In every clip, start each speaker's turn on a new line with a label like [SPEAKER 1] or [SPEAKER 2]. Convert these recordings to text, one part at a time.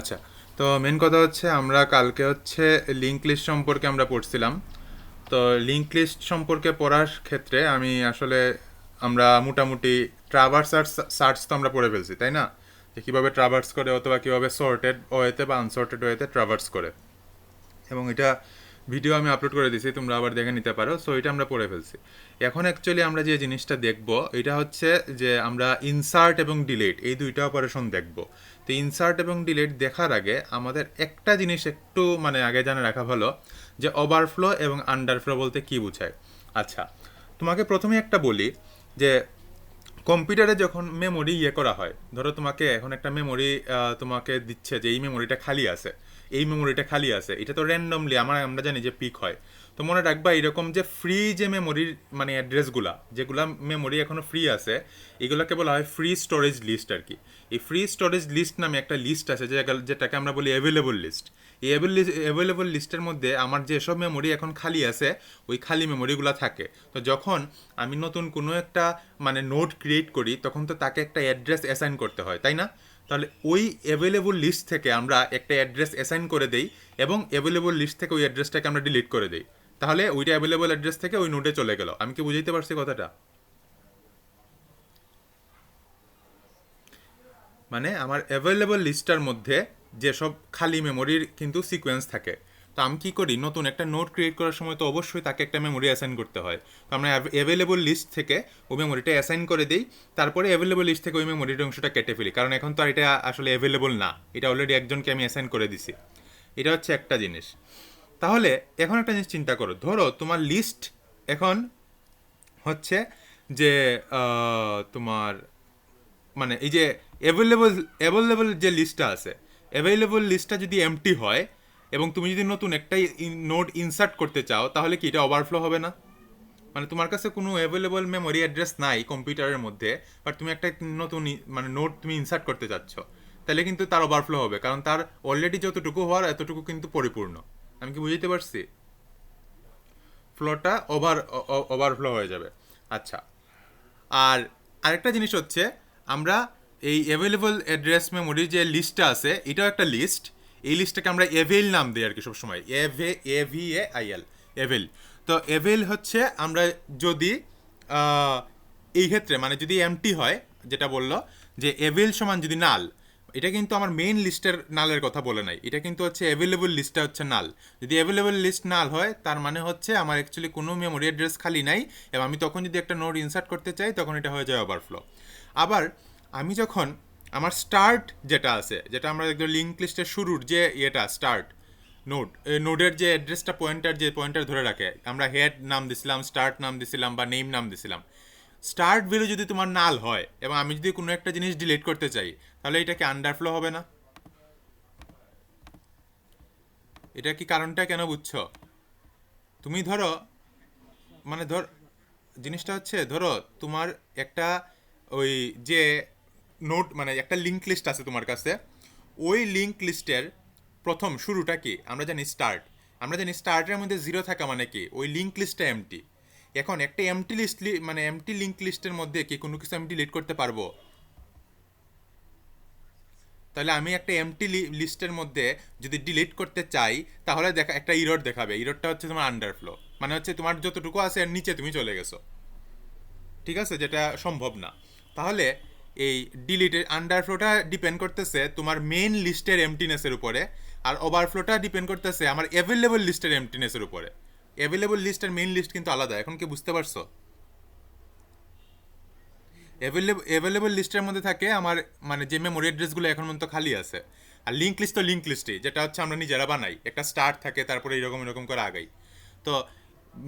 [SPEAKER 1] আচ্ছা, তো মেন কথা হচ্ছে আমরা কালকে হচ্ছে লিঙ্ক লিস্ট সম্পর্কে আমরা পড়ছিলাম। তো লিঙ্ক লিস্ট সম্পর্কে পড়ার ক্ষেত্রে আমি আসলে আমরা মোটামুটি ট্রাভার্স আর সার্চ তো আমরা পড়ে ফেলছি, তাই না? যে কীভাবে ট্রাভার্স করে অথবা কীভাবে সর্টেড ওয়েতে বা আনসর্টেড ওয়েতে ট্রাভার্স করে, এবং এটা ভিডিও আমি আপলোড করে দিয়েছি, তোমরা আবার দেখে নিতে পারো। সো এটা আমরা পড়ে ফেলছি। এখন অ্যাকচুয়ালি আমরা যে জিনিসটা দেখব এটা হচ্ছে যে আমরা ইনসার্ট এবং ডিলিট এই দুইটা অপারেশন দেখব। তো ইনসার্ট এবং ডিলিট দেখার আগে আমাদের একটা জিনিস একটু আগে জানা রাখা ভালো, যে ওভারফ্লো এবং আন্ডারফ্লো বলতে কী বোঝায়। আচ্ছা, তোমাকে প্রথমে একটা বলি যে কম্পিউটারে যখন মেমোরি করা হয়, ধরো তোমাকে এখন একটা মেমোরি তোমাকে দিচ্ছে যে এই মেমোরিটা খালি আছে, এই মেমোরিটা খালি আছে, এটা তো র্যান্ডমলি আমরা জানি যে পিক হয়। তো মনে রাখবা এরকম যে ফ্রি যে মেমোরির অ্যাড্রেসগুলা, যেগুলা মেমোরি এখনো ফ্রি আছে, এগুলোকে বলা হয় ফ্রি স্টোরেজ লিস্ট আর কি। এই ফ্রি স্টোরেজ লিস্ট নামে একটা লিস্ট আছে যেটাকে আমরা বলি অ্যাভেলেবল লিস্ট। এই অ্যাভেলেবল লিস্টের মধ্যে আমার যেসব মেমোরি এখন খালি আছে ওই খালি মেমোরিগুলো থাকে। তো যখন আমি নতুন কোনো একটা নোট ক্রিয়েট করি তখন তো তাকে একটা অ্যাড্রেস অ্যাসাইন করতে হয়, তাই না? তাহলে ওই অ্যাভেলেবল লিস্ট থেকে আমরা একটা অ্যাড্রেস অ্যাসাইন করে দেই এবং অ্যাভেলেবল লিস্ট থেকে ওই অ্যাড্রেসটাকে আমরা ডিলিট করে দিই। তাহলে ওইটা অ্যাভেলেবল অ্যাড্রেস থেকে ওই নোটে চলে গেল। আমি কি বুঝাইতে পারছি কথাটা? আমার অ্যাভেলেবল লিস্টার মধ্যে যেসব খালি মেমোরির কিন্তু সিকোয়েন্স থাকে। তো আমি কী করি, নতুন একটা নোট ক্রিয়েট করার সময় তো অবশ্যই তাকে একটা মেমোরি অ্যাসাইন করতে হয়। তো আমরা অ্যাভেলেবল লিস্ট থেকে ওই মেমোরিটা অ্যাসাইন করে দিই, তারপরে অ্যাভেলেবল লিস্ট থেকে ওই মেমোরির অংশটা কেটে ফেলি, কারণ এখন তো আর এটা আসলে অ্যাভেলেবল না, এটা অলরেডি একজনকে আমি অ্যাসাইন করে দিছি। এটা হচ্ছে একটা জিনিস। তাহলে এখন একটা জিনিস চিন্তা করো, ধরো তোমার লিস্ট এখন হচ্ছে যে তোমার এই যে অ্যাভেলেবল অ্যাভেলেবল যে লিস্টটা আছে, অ্যাভেলেবল লিস্টটা যদি এমটি হয় এবং তুমি যদি নতুন একটা নোট ইনসার্ট করতে চাও, তাহলে কি এটা ওভারফ্লো হবে না? তোমার কাছে কোনো অ্যাভেলেবল মেমোরি অ্যাড্রেস নাই কম্পিউটারের মধ্যে, বাট তুমি একটা নতুন নোট তুমি ইনসার্ট করতে চাচ্ছ, তাহলে কিন্তু তার ওভারফ্লো হবে, কারণ তার অলরেডি যতটুকু হওয়ার এতটুকু কিন্তু পরিপূর্ণ। আমি কি বুঝতে পারছি? ফ্লোটা ওভারফ্লো হয়ে যাবে। আচ্ছা, আর আরেকটা জিনিস হচ্ছে, আমরা এই অ্যাভেলেবল অ্যাড্রেস মেমোরির যে লিস্টটা আছে এটাও একটা লিস্ট। এই লিস্টটাকে আমরা এভেল নাম দিই আর কি সবসময়, AVAIL, এভেল। তো এভেল হচ্ছে আমরা যদি আহ, এই ক্ষেত্রে যদি এমটি হয়, যেটা বললো যে এভেল সমান যদি নাল, এটা কিন্তু আমার মেইন লিস্টের নালের কথা বলে নাই, এটা কিন্তু হচ্ছে অ্যাভেলেবল লিস্টটা হচ্ছে নাল। যদি অ্যাভেলেবল লিস্ট নাল হয় তার মানে হচ্ছে আমার অ্যাকচুয়ালি কোনো মেমোরি অ্যাড্রেস খালি নাই, এবং আমি তখন যদি একটা নোট ইনসার্ট করতে চাই তখন এটা হয়ে যায় ওভারফ্লো। আবার আমি যখন আমার স্টার্ট যেটা আছে, যেটা আমরা একদম লিঙ্ক লিস্টের শুরুর যে ইয়েটা স্টার্ট নোড, নোডের যে অ্যাড্রেসটা পয়েন্টার ধরে রাখে, আমরা হেড নাম দিছিলাম, স্টার্ট নাম দিছিলাম বা নেম নাম দিছিলাম। স্টার্ট ভ্যালু যদি তোমার নাল হয় এবং আমি যদি কোনো একটা জিনিস ডিলিট করতে চাই, তাহলে এটা কি আন্ডারফ্লো হবে না? এটা কি কারণটা কেন বুঝছো? তুমি ধরো ধর জিনিসটা হচ্ছে, ধরো তোমার একটা ওই যে নোট একটা লিঙ্ক লিস্ট আছে তোমার কাছে, ওই লিঙ্ক লিস্টের প্রথম শুরুটা কি আমরা জানি স্টার্ট। আমরা জানি স্টার্টের মধ্যে জিরো থাকা মানে কি ওই লিঙ্ক লিস্টটা এমটি। এখন একটা এমটি লিস্ট এমটি লিঙ্ক লিস্টের মধ্যে কি কোনো কিছু আমি ডিলিট করতে পারবো? তাহলে আমি একটা এমটি লিস্টের মধ্যে যদি ডিলিট করতে চাই, তাহলে দেখা একটা ইরর দেখাবে, ইররটা হচ্ছে তোমার আন্ডারফ্লো, হচ্ছে তোমার যতটুকু আছে এর নিচে তুমি চলে গেছো। ঠিক আছে, যেটা সম্ভব না। তাহলে এই ডিলিটের আন্ডারফ্লোটা ডিপেন্ড করতেছে তোমার মেইন লিস্টের এমটিনেসের উপরে, আর ওভারফ্লোটা ডিপেন্ড করতেছে আমার অ্যাভেলেবল লিস্টের এমটিনেসের উপরে। অ্যাভেলেবল লিস্টের মেইন লিস্ট কিন্তু আলাদা, এখন কি বুঝতে পারছো? অ্যাভেলেবল লিস্টের মধ্যে থাকে আমার যে মেমোরি অ্যাড্রেসগুলো এখন পর্যন্ত খালি আছে, আর লিঙ্ক লিস্ট তো লিঙ্ক লিস্টই, যেটা হচ্ছে আমরা নিজেরা বানাই, একটা স্টার্ট থাকে তারপরে এরকম এরকম করে আগাই। তো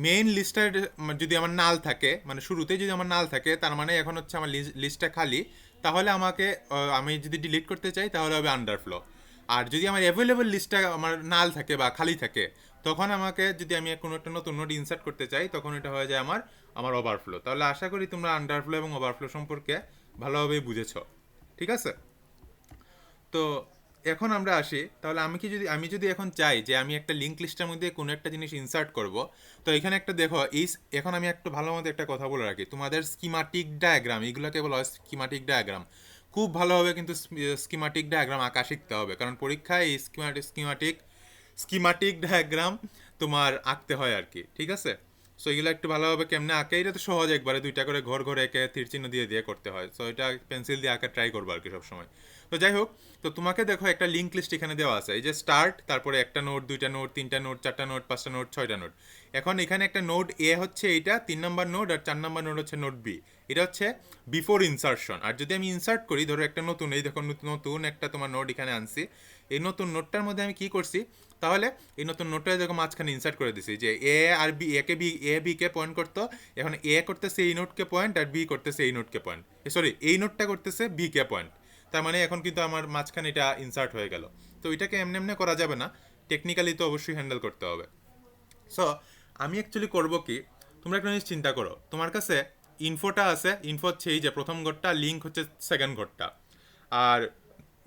[SPEAKER 1] মেইন লিস্টের যদি আমার নাল থাকে, শুরুতেই যদি আমার নাল থাকে, তার মানে এখন হচ্ছে আমার লিস্টটা খালি, তাহলে আমাকে আমি যদি ডিলিট করতে চাই তাহলে হবে আন্ডারফ্লো। আর যদি আমার অ্যাভেলেবল লিস্টটা আমার নাল থাকে বা খালি থাকে, তখন আমাকে যদি আমি কোনো একটা নতুন নোট ইনসার্ট করতে চাই তখন এটা হয়ে যায় আমার আমার ওভারফ্লো। তাহলে আশা করি তোমরা আন্ডারফ্লো এবং ওভারফ্লো সম্পর্কে ভালোভাবেই বুঝেছো। ঠিক আছে? তো এখন আমরা আসি, তাহলে আমি যদি এখন চাই যে আমি একটা লিঙ্ক লিস্টের মধ্যে কোনো একটা জিনিস ইনসার্ট করব, তো এখানে একটা দেখো এখন আমি একটু ভালো মতো একটা কথা বলে রাখি, তোমাদের স্কিমাটিক ডায়াগ্রাম, এইগুলোকে বলা হয় স্কিমাটিক ডায়াগ্রাম। খুব ভালোভাবে কিন্তু স্কিমাটিক ডায়াগ্রাম আঁকা শিখতে হবে, কারণ পরীক্ষায় এই স্কিমাটিক ডায়াগ্রাম তোমার আঁকতে হয় আর কি, ঠিক আছে। সো এগুলো একটু ভালোভাবে কেমনে আঁকে, এটা তো সহজ, একবারে দুইটা করে ঘর ঘরে এঁকে তীর চিহ্ন দিয়ে দিয়ে করতে হয়। সো এটা পেন্সিল দিয়ে আঁকা ট্রাই করবো আর কি সবসময়। তো যাই হোক, তো তোমাকে দেখো একটা লিঙ্ক লিস্ট এখানে দেওয়া আছে, এই যে স্টার্ট, তারপরে একটা নোট, দুইটা নোট, তিনটা নোট, চারটা নোট, পাঁচটা নোট, ছয়টা নোট। এখন এখানে একটা নোট এ হচ্ছে এইটা 3 নম্বর নোট, আর 4 নম্বর নোট হচ্ছে নোট বি। এটা হচ্ছে বিফোর ইনসার্শন। আর যদি আমি ইনসার্ট করি, ধরো একটা নতুন, এই দেখো নতুন একটা তোমার নোট এখানে আনছি, এই নতুন নোটটার মধ্যে আমি কি করছি, তাহলে এই নতুন নোটটা দেখো মাঝখানে ইনসার্ট করে দিছি, যে এ আর বি, একে B, A B K point করতো, এখন এ করতেছে এই নোটকে পয়েন্ট, আর বি করতেছে এই নোটকে পয়েন্ট, সরি এই নোটটা করতেছে বি কে পয়েন্ট। তার মানে এখন কিন্তু আমার মাঝখানে এটা ইনসার্ট হয়ে গেল। তো এটাকে এমনি এমনি করা যাবে না, টেকনিক্যালি তো অবশ্যই হ্যান্ডেল করতে হবে। সো আমি অ্যাকচুয়ালি করবো কি, তোমরা একটা জিনিস চিন্তা করো, তোমার কাছে ইনফোটা আছে, ইনফো হচ্ছে এই যে প্রথম ঘরটা, লিঙ্ক হচ্ছে সেকেন্ড ঘরটা, আর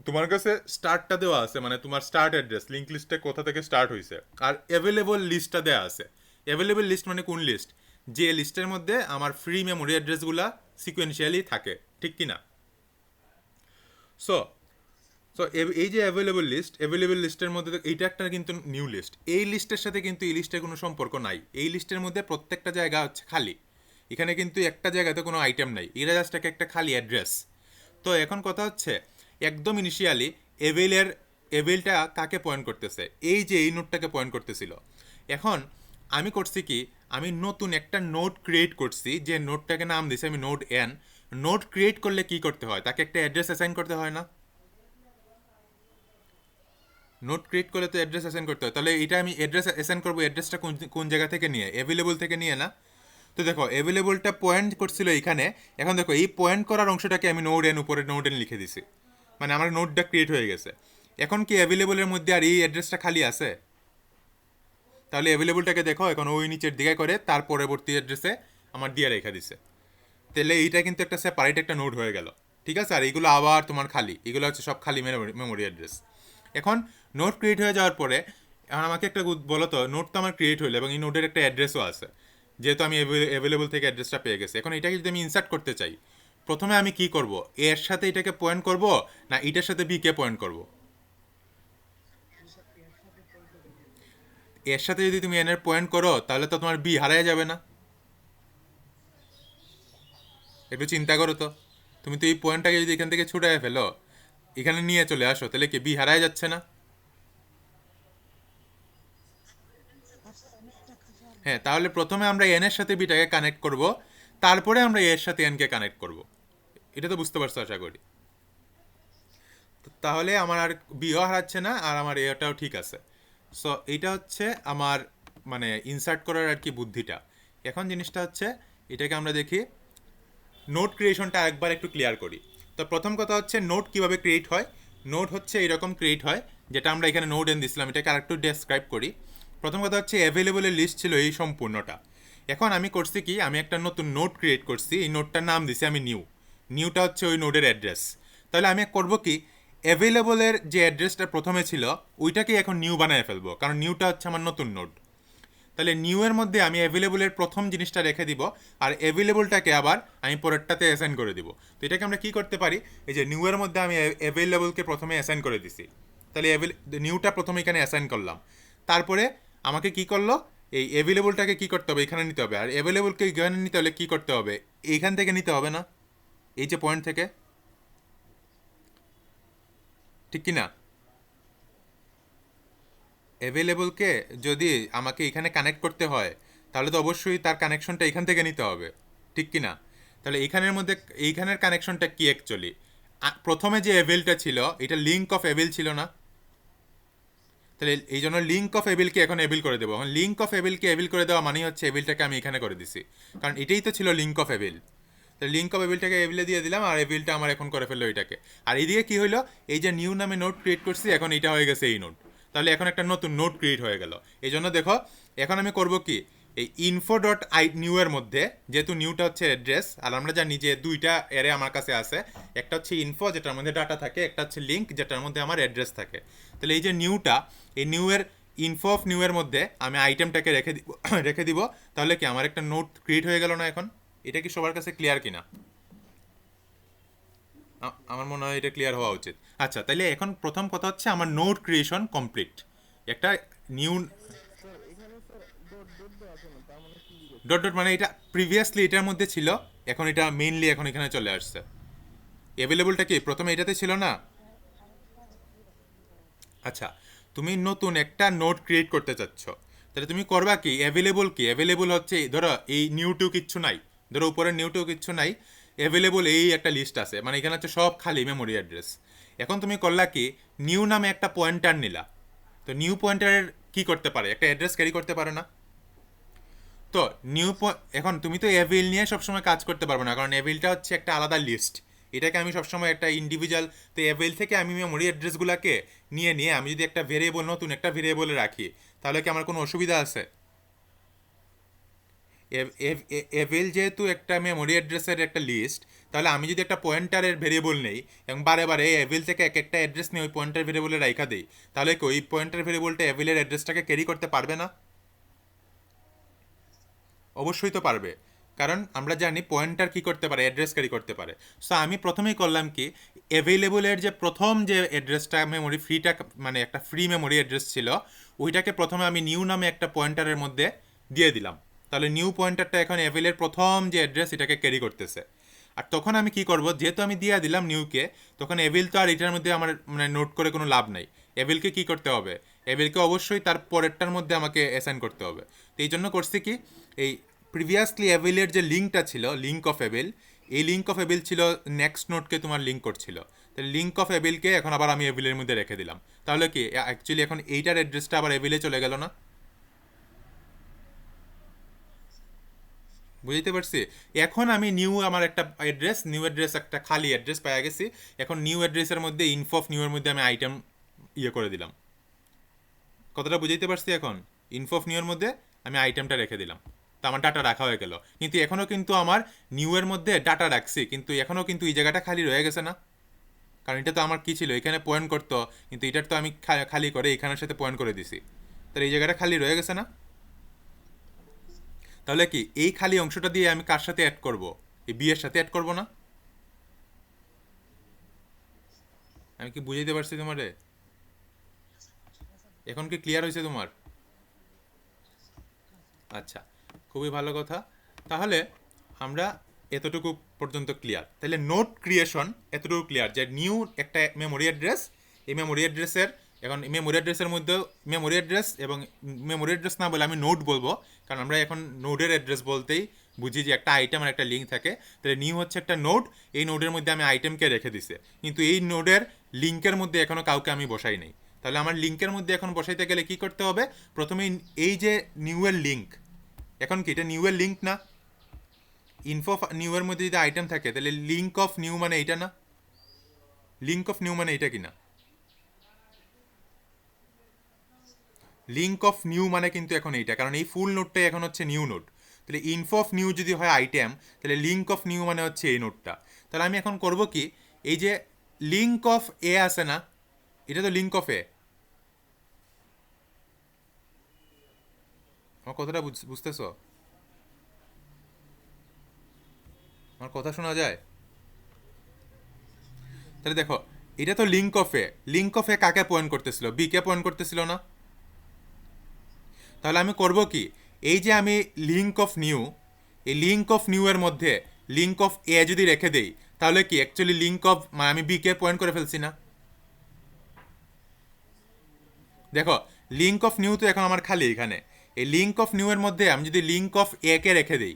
[SPEAKER 1] তোমার কাছে স্টার্টটা দেওয়া আছে, মানে তোমার স্টার্ট অ্যাড্রেস, লিঙ্ক লিস্টে কোথা থেকে স্টার্ট হয়েছে, আর অ্যাভেলেবল লিস্টটা দেওয়া আছে। অ্যাভেলেবল লিস্ট মানে কোন লিস্ট, যে লিস্টের মধ্যে আমার ফ্রি মেমোরি অ্যাড্রেসগুলো সিকোয়েন্সিয়ালি থাকে, ঠিক কি না। সো সো এই যে অ্যাভেলেবল লিস্টের মধ্যে এইটা একটা কিন্তু নিউ লিস্ট, এই লিস্টের সাথে কিন্তু এই লিস্টের কোনো সম্পর্ক নাই। এই লিস্টের মধ্যে প্রত্যেকটা জায়গা হচ্ছে খালি, এখানে কিন্তু একটা জায়গাতে কোনো আইটেম নাই, এটা জাস্ট একটা খালি অ্যাড্রেস। তো এখন কথা হচ্ছে, একদম ইনিশিয়ালি এভেলটা কাকে পয়েন্ট করতেছে, এই যে এই নোটটাকে পয়েন্ট করতেছিল। এখন আমি করছি কি, আমি নতুন একটা নোট ক্রিয়েট করছি, যে নোটটাকে নাম দিছি আমি নোট এন। নোট ক্রিয়েট করলে কি করতে হয়, তাকে একটা অ্যাড্রেস অ্যাসাইন করতে হয় না। নোট ক্রিয়েট করলে তো অ্যাড্রেস অ্যাসাইন করতে হয়, তাহলে এটা আমি অ্যাড্রেস অ্যাসাইন করবো, অ্যাড্রেসটা কোন কোন জায়গা থেকে নিয়ে, অ্যাভেলেবল থেকে নিয়ে না। তো দেখো অ্যাভেলেবলটা পয়েন্ট করছিল এখানে, এখন দেখো এই পয়েন্ট করার অংশটাকে আমি নোড এন উপরে নোড এন লিখে দিছি, মানে আমার নোটটা ক্রিয়েট হয়ে গেছে। এখন কি অ্যাভেলেবলের মধ্যে আর এই অ্যাড্রেসটা খালি আছে, তাহলে অ্যাভেলেবলটাকে দেখো এখন ওই নিচের দিকে করে তার পরবর্তী অ্যাড্রেসে আমার দিয়ে রেখে দিছে, তাহলে এইটা কিন্তু একটা সেপারেট একটা নোড হয়ে গেল, ঠিক আছে। আর এইগুলো আবার তোমার খালি, এগুলো হচ্ছে সব খালি মেমোরি অ্যাড্রেস। এখন নোট ক্রিয়েট হয়ে যাওয়ার পরে, এখন আমাকে একটা বলো তো, নোট তো আমার ক্রিয়েট হইলো এবং এই নোটের একটা অ্যাড্রেসও আছে, যেহেতু আমি অ্যাভেলেবল থেকে অ্যাড্রেসটা পেয়ে গেছি। এখন এটাকে যদি আমি ইনসার্ট করতে চাই, প্রথমে আমি কি করব, এর সাথে এটাকে পয়েন্ট করব, না এটার সাথে বি কে পয়েন্ট করব। এর সাথে যদি তুমি এন এর পয়েন্ট করো, তাহলে তো তোমার বি হারায় যাবে না। একটু চিন্তা করো তো, তুমি তো এই পয়েন্টটাকে যদি এখান থেকে ছুটায় ফেলো, এখানে নিয়ে চলে আসো, তাহলে কি বি হারায় যাচ্ছে না। হ্যাঁ, তাহলে প্রথমে আমরা এন এর সাথে বিটাকে কানেক্ট করব, তারপরে আমরা এর সাথে এন কে কানেক্ট করব। এটা তো বুঝতে পারছো আশা করি। তাহলে আমার আর বিও হারাচ্ছে না, আর আমার এটাও ঠিক আছে। সো এইটা হচ্ছে আমার মানে ইনসার্ট করার আর কি বুদ্ধিটা। এখন জিনিসটা হচ্ছে, এটাকে আমরা দেখি নোট ক্রিয়েশনটা আরেকবার একটু ক্লিয়ার করি। তো প্রথম কথা হচ্ছে, নোট কিভাবে ক্রিয়েট হয়। নোট হচ্ছে এরকম ক্রিয়েট হয়, যেটা আমরা এখানে নোট এন দিছিলাম, এটাকে আরেকটু ডেসক্রাইব করি। প্রথম কথা হচ্ছে, অ্যাভেলেবলের লিস্ট ছিল এই সম্পূর্ণটা। এখন আমি করছি কি, আমি একটা নতুন নোট ক্রিয়েট করছি, এই নোটটার নাম দিছি আমি নিউ। নিউটা হচ্ছে ওই নোটের অ্যাড্রেস। তাহলে আমি করব কি, অ্যাভেলেবলের যে অ্যাড্রেসটা প্রথমে ছিল ওইটাকেই এখন নিউ বানায় ফেলবো, কারণ নিউটা হচ্ছে আমার নতুন নোট। তাহলে নিউ এর মধ্যে আমি অ্যাভেলেবলের প্রথম জিনিসটা রেখে দিব, আর অ্যাভেলেবলটাকে আবার আমি পরেরটাতে অ্যাসাইন করে দিব। তো এটাকে আমরা কি করতে পারি, এই যে নিউ এর মধ্যে আমি অ্যাভেলেবলকে প্রথমে অ্যাসাইন করে দিছি, তাহলে নিউটা প্রথমে এখানে অ্যাসাইন করলাম। তারপরে আমাকে কি করলো, এই অ্যাভেলেবলটাকে কি করতে হবে, এখানে নিতে হবে, আর অ্যাভেলেবলকে এখানে নিতে হলে কি করতে হবে, এইখান থেকে নিতে হবে না, এই যে পয়েন্ট থেকে, ঠিক কি না। অ্যাভেলেবলকে যদি আমাকে এখানে কানেক্ট করতে হয়, তাহলে তো অবশ্যই তার কানেকশনটা এখান থেকে নিতে হবে, ঠিক কি না। তাহলে এইখানের মধ্যে এইখানের কানেকশনটা কি অ্যাকচুয়ালি, প্রথমে যে অ্যাভেলটা ছিল এটা লিঙ্ক অফ অ্যাভেল ছিল না। তাহলে এই জন্য লিঙ্ক অফ এবিলকে এখন এবিল করে দেবো। এখন লিঙ্ক অফ এবিলকে এবিল করে দেওয়া মানে হচ্ছে এবিলটাকে আমি এখানে করে দিছি, কারণ এটাই তো ছিল লিঙ্ক অফ এবিল। তাহলে লিঙ্ক অফ এবিলটাকে এবিলে দিয়ে দিলাম, আর এবিলটা আমার এখন করে ফেললো এটাকে। আর এইদিকে কি হলো, এই যে নিউ নামে নোট ক্রিয়েট করছি, এখন এটা হয়ে গেছে এই নোট। তাহলে এখন একটা নতুন নোট ক্রিয়েট হয়ে গেল। এই জন্য দেখো, এখন আমি করব কি, এই ইনফো ডট আই নিউ এর মধ্যে, যেহেতু নিউটা হচ্ছে অ্যাড্রেস, আর আমরা জানি যে দুইটা এরে আমার কাছে আছে, একটা হচ্ছে ইনফো যেটার মধ্যে ডাটা থাকে, একটা হচ্ছে লিঙ্ক যেটার মধ্যে আমার অ্যাড্রেস থাকে। তাহলে এই যে নিউটা, এই নিউ এর ইনফো অফ নিউ এর মধ্যে আমি আইটেমটাকে রেখে দিব রেখে দিব। তাহলে কি আমার একটা নোট ক্রিয়েট হয়ে গেল না এখন। এটা কি সবার কাছে ক্লিয়ার কিনা। আমার মনে হয় এটা ক্লিয়ার হওয়া উচিত। আচ্ছা, তাইলে এখন প্রথম কথা হচ্ছে আমার নোড ক্রিয়েশন কমপ্লিট। একটা নিউ
[SPEAKER 2] স্যার এখানে স্যার ডট ডট দেওয়া আছে না, তার মানে কি বুঝাচ্ছে?
[SPEAKER 1] ডট ডট মানে এটা প্রিভিয়াসলি এটার মধ্যে ছিল, এখন এটা মেইনলি এখন এখানে চলে আসছে। অ্যাভেলেবলটা কি প্রথমে এটাতে ছিল না? আচ্ছা, তুমি নতুন একটা নোট ক্রিয়েট করতে চাচ্ছ, তাহলে তুমি করবা কি? অ্যাভেলেবল কি? অ্যাভেলেবল হচ্ছে ধরো এই নিউ টু কিচ্ছু নাই, ধরো উপরে নিউ টু কিচ্ছু নাই, অ্যাভেলেবল এই একটা লিস্ট আছে, মানে এখানে হচ্ছে সব খালি মেমোরি অ্যাড্রেস। এখন তুমি করলা কি? নিউ নামে একটা পয়েন্টার নিলা। তো নিউ পয়েন্টারের কি করতে পারে? একটা অ্যাড্রেস ক্যারি করতে পারে না? তো এখন তুমি তো এভিল নিয়ে সবসময় কাজ করতে পারবে না, কারণ এভিলটা হচ্ছে একটা আলাদা লিস্ট। এটাকে আমি সবসময় একটা ইন্ডিভিজুয়াল, তো এভিল থেকে আমি মেমোরি অ্যাড্রেসগুলোকে নিয়ে নিয়ে আমি যদি একটা ভেরিয়েবল, নতুন একটা ভেরিয়েবলে রাখি, তাহলে কি আমার কোনো অসুবিধা আছে? এভেল যেহেতু একটা মেমোরি অ্যাড্রেসের একটা লিস্ট, তাহলে আমি যদি একটা পয়েন্টারের ভেরিয়েবল নেই এবং বারে বারে এভেল থেকে এক একটা অ্যাড্রেস নিয়ে ওই পয়েন্টার ভেরিয়েবলে রাখা দিই, তাহলে কি ওই পয়েন্টার ভেরিয়েবলটা এভেলের অ্যাড্রেসটাকে ক্যারি করতে পারবে না? অবশ্যই তো পারবে, কারণ আমরা জানি পয়েন্টার কি করতে পারে, অ্যাড্রেস ক্যারি করতে পারে। সো আমি প্রথমেই করলাম কি, অ্যাভেলেবলের যে প্রথম যে অ্যাড্রেসটা মেমোরি ফ্রিটা, মানে একটা ফ্রি মেমোরি অ্যাড্রেস ছিল, ওইটাকে প্রথমে আমি নিউ নামে একটা পয়েন্টারের মধ্যে দিয়ে দিলাম। তাহলে নিউ পয়েন্টারটা এখন অ্যাভেলের প্রথম যে অ্যাড্রেস এটাকে ক্যারি করতেছে। আর তখন আমি কি করব, যেহেতু আমি দিয়ে দিলাম নিউকে, তখন এভিল তো আর এটার মধ্যে আমার মানে নোট করে কোনো লাভ নাই। এভিলকে কি করতে হবে? এভিলকে অবশ্যই তার পরেরটার মধ্যে আমাকে অ্যাসাইন করতে হবে। তো এই জন্য করছি কি, এই প্রিভিয়াসলি এভিলের যে লিঙ্কটা ছিল, লিঙ্ক অফ এভিল, এই লিঙ্ক অফ এভিল ছিল নেক্সট নোটকে তোমার লিঙ্ক করছিল। তাহলে লিঙ্ক অফ এভিলকে এখন আবার আমি এভিলের মধ্যে রেখে দিলাম। তাহলে কি অ্যাকচুয়ালি এখন এইটার অ্যাড্রেসটা আবার এভিলে চলে গেল না? বুঝতে পারছি। এখন আমি নিউ আমার একটা অ্যাড্রেস, নিউ অ্যাড্রেস একটা খালি অ্যাড্রেস পাওয়া গেছি। এখন নিউ অ্যাড্রেসের মধ্যে ইনফো অফ নিউ এর মধ্যে আমি আইটেম ইয়ে করে দিলাম। কতটা বুঝাইতে পারছি? এখন ইনফো অফ নিউ এর মধ্যে আমি আইটেমটা রেখে দিলাম, তো আমার ডাটা রাখা হয়ে গেল। কিন্তু এখনও কিন্তু আমার নিউ এর মধ্যে ডাটা রাখছি, কিন্তু এখনও কিন্তু এই জায়গাটা খালি রয়ে গেছে না? কারণ এটা তো আমার কি ছিল, এখানে পয়েন্ট করতো, কিন্তু এটার তো আমি খালি করে এখানের সাথে পয়েন্ট করে দিছি। তাহলে এই জায়গাটা খালি রয়ে গেছে না? তাহলে কি এই খালি অংশটা দিয়ে আমি কার সাথে অ্যাড করব? এই বি এর সাথে অ্যাড করব না? আমি কি বুঝাইতে পারছি তোমারে? এখন কি ক্লিয়ার হয়েছে তোমার? আচ্ছা, খুবই ভালো কথা। তাহলে আমরা এতটুকু পর্যন্ত ক্লিয়ার। তাহলে নোট ক্রিয়েশন এতটুকু ক্লিয়ার যে নিউ একটা মেমোরি অ্যাড্রেস, এই মেমোরি অ্যাড্রেসের, এখন মেমোরি অ্যাড্রেসের মধ্যেও মেমোরি অ্যাড্রেস, এবং মেমোরি অ্যাড্রেস না বলে আমি নোট বলবো, কারণ আমরা এখন নোডের অ্যাড্রেস বলতেই বুঝি যে একটা আইটেম আর একটা লিঙ্ক থাকে। তাহলে নিউ হচ্ছে একটা নোড, এই নোডের মধ্যে আমি আইটেমকে রেখে দিছে, কিন্তু এই নোডের লিঙ্কের মধ্যে এখনও কাউকে আমি বসাই নাই। তাহলে আমার লিঙ্কের মধ্যে এখন বসাইতে গেলে কি করতে হবে? প্রথমে এই যে নিউ এর লিঙ্ক, এখন কি এটা নিউ এর লিঙ্ক না? ইনফো নিউ এর মধ্যে যদি আইটেম থাকে, তাহলে লিঙ্ক অফ নিউ মানে এইটা না? লিঙ্ক অফ নিউ মানে এইটা কি না? লিঙ্ক অফ নিউ মানে কিন্তু এখন এইটা, কারণ এই ফুল নোটটাই এখন হচ্ছে নিউ নোট। তাহলে ইনফো অফ নিউ যদি হয় আইটেম, তাহলে লিঙ্ক অফ নিউ মানে হচ্ছে এই নোটটা। তাহলে আমি এখন করব কি, এই যে লিঙ্ক অফ এ আছে না, এটা তো লিঙ্ক অফ এ। আমার কথাটা বুঝতেছো? আমার কথা শোনা যায়? তাহলে দেখো, এটা তো link of A. Link of A কাকে পয়েন্ট করতেছিল? বি কে পয়েন্ট করতেছিল না? তাহলে আমি করব কি, এই যে আমি লিঙ্ক অফ নিউ, এই লিঙ্ক অফ নিউ এর মধ্যে লিঙ্ক অফ এ যদি রেখে দেই, তাহলে কি অ্যাকচুয়ালি লিঙ্ক অফ, মানে আমি বি কে পয়েন্ট করে ফেলছি না? দেখো, লিঙ্ক অফ নিউ তো এখন আমার খালি এখানে। এই লিঙ্ক অফ নিউ এর মধ্যে আমি যদি লিঙ্ক অফ এ কে রেখে দিই,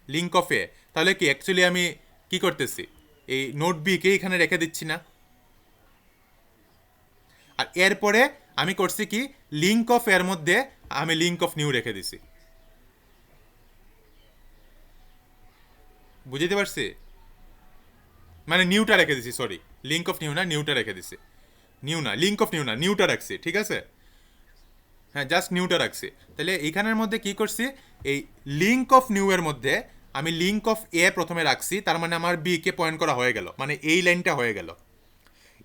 [SPEAKER 1] লিঙ্ক অফ এ, তাহলে কি অ্যাকচুয়ালি আমি কি করতেছি, এই নোট বি কে এখানে রেখে দিচ্ছি না? আর এরপরে আমি করছি কি, লিঙ্ক অফ এর মধ্যে আমি লিঙ্ক অফ নিউ রেখে দিছি। বুঝতে পারছি? মানে নিউটা রেখে দিছি, সরি, লিঙ্ক অফ নিউ না, নিউটা রেখে দিছি। নিউ না, লিঙ্ক অফ নিউ না, নিউটা রাখছি, ঠিক আছে? হ্যাঁ, জাস্ট নিউটা রাখছি। তাহলে এইখানের মধ্যে কি করছি, এই লিঙ্ক অফ নিউ এর মধ্যে আমি লিঙ্ক অফ এ প্রথমে রাখছি, তার মানে আমার বি কে পয়েন্ট করা হয়ে গেল, মানে এই লাইনটা হয়ে গেল।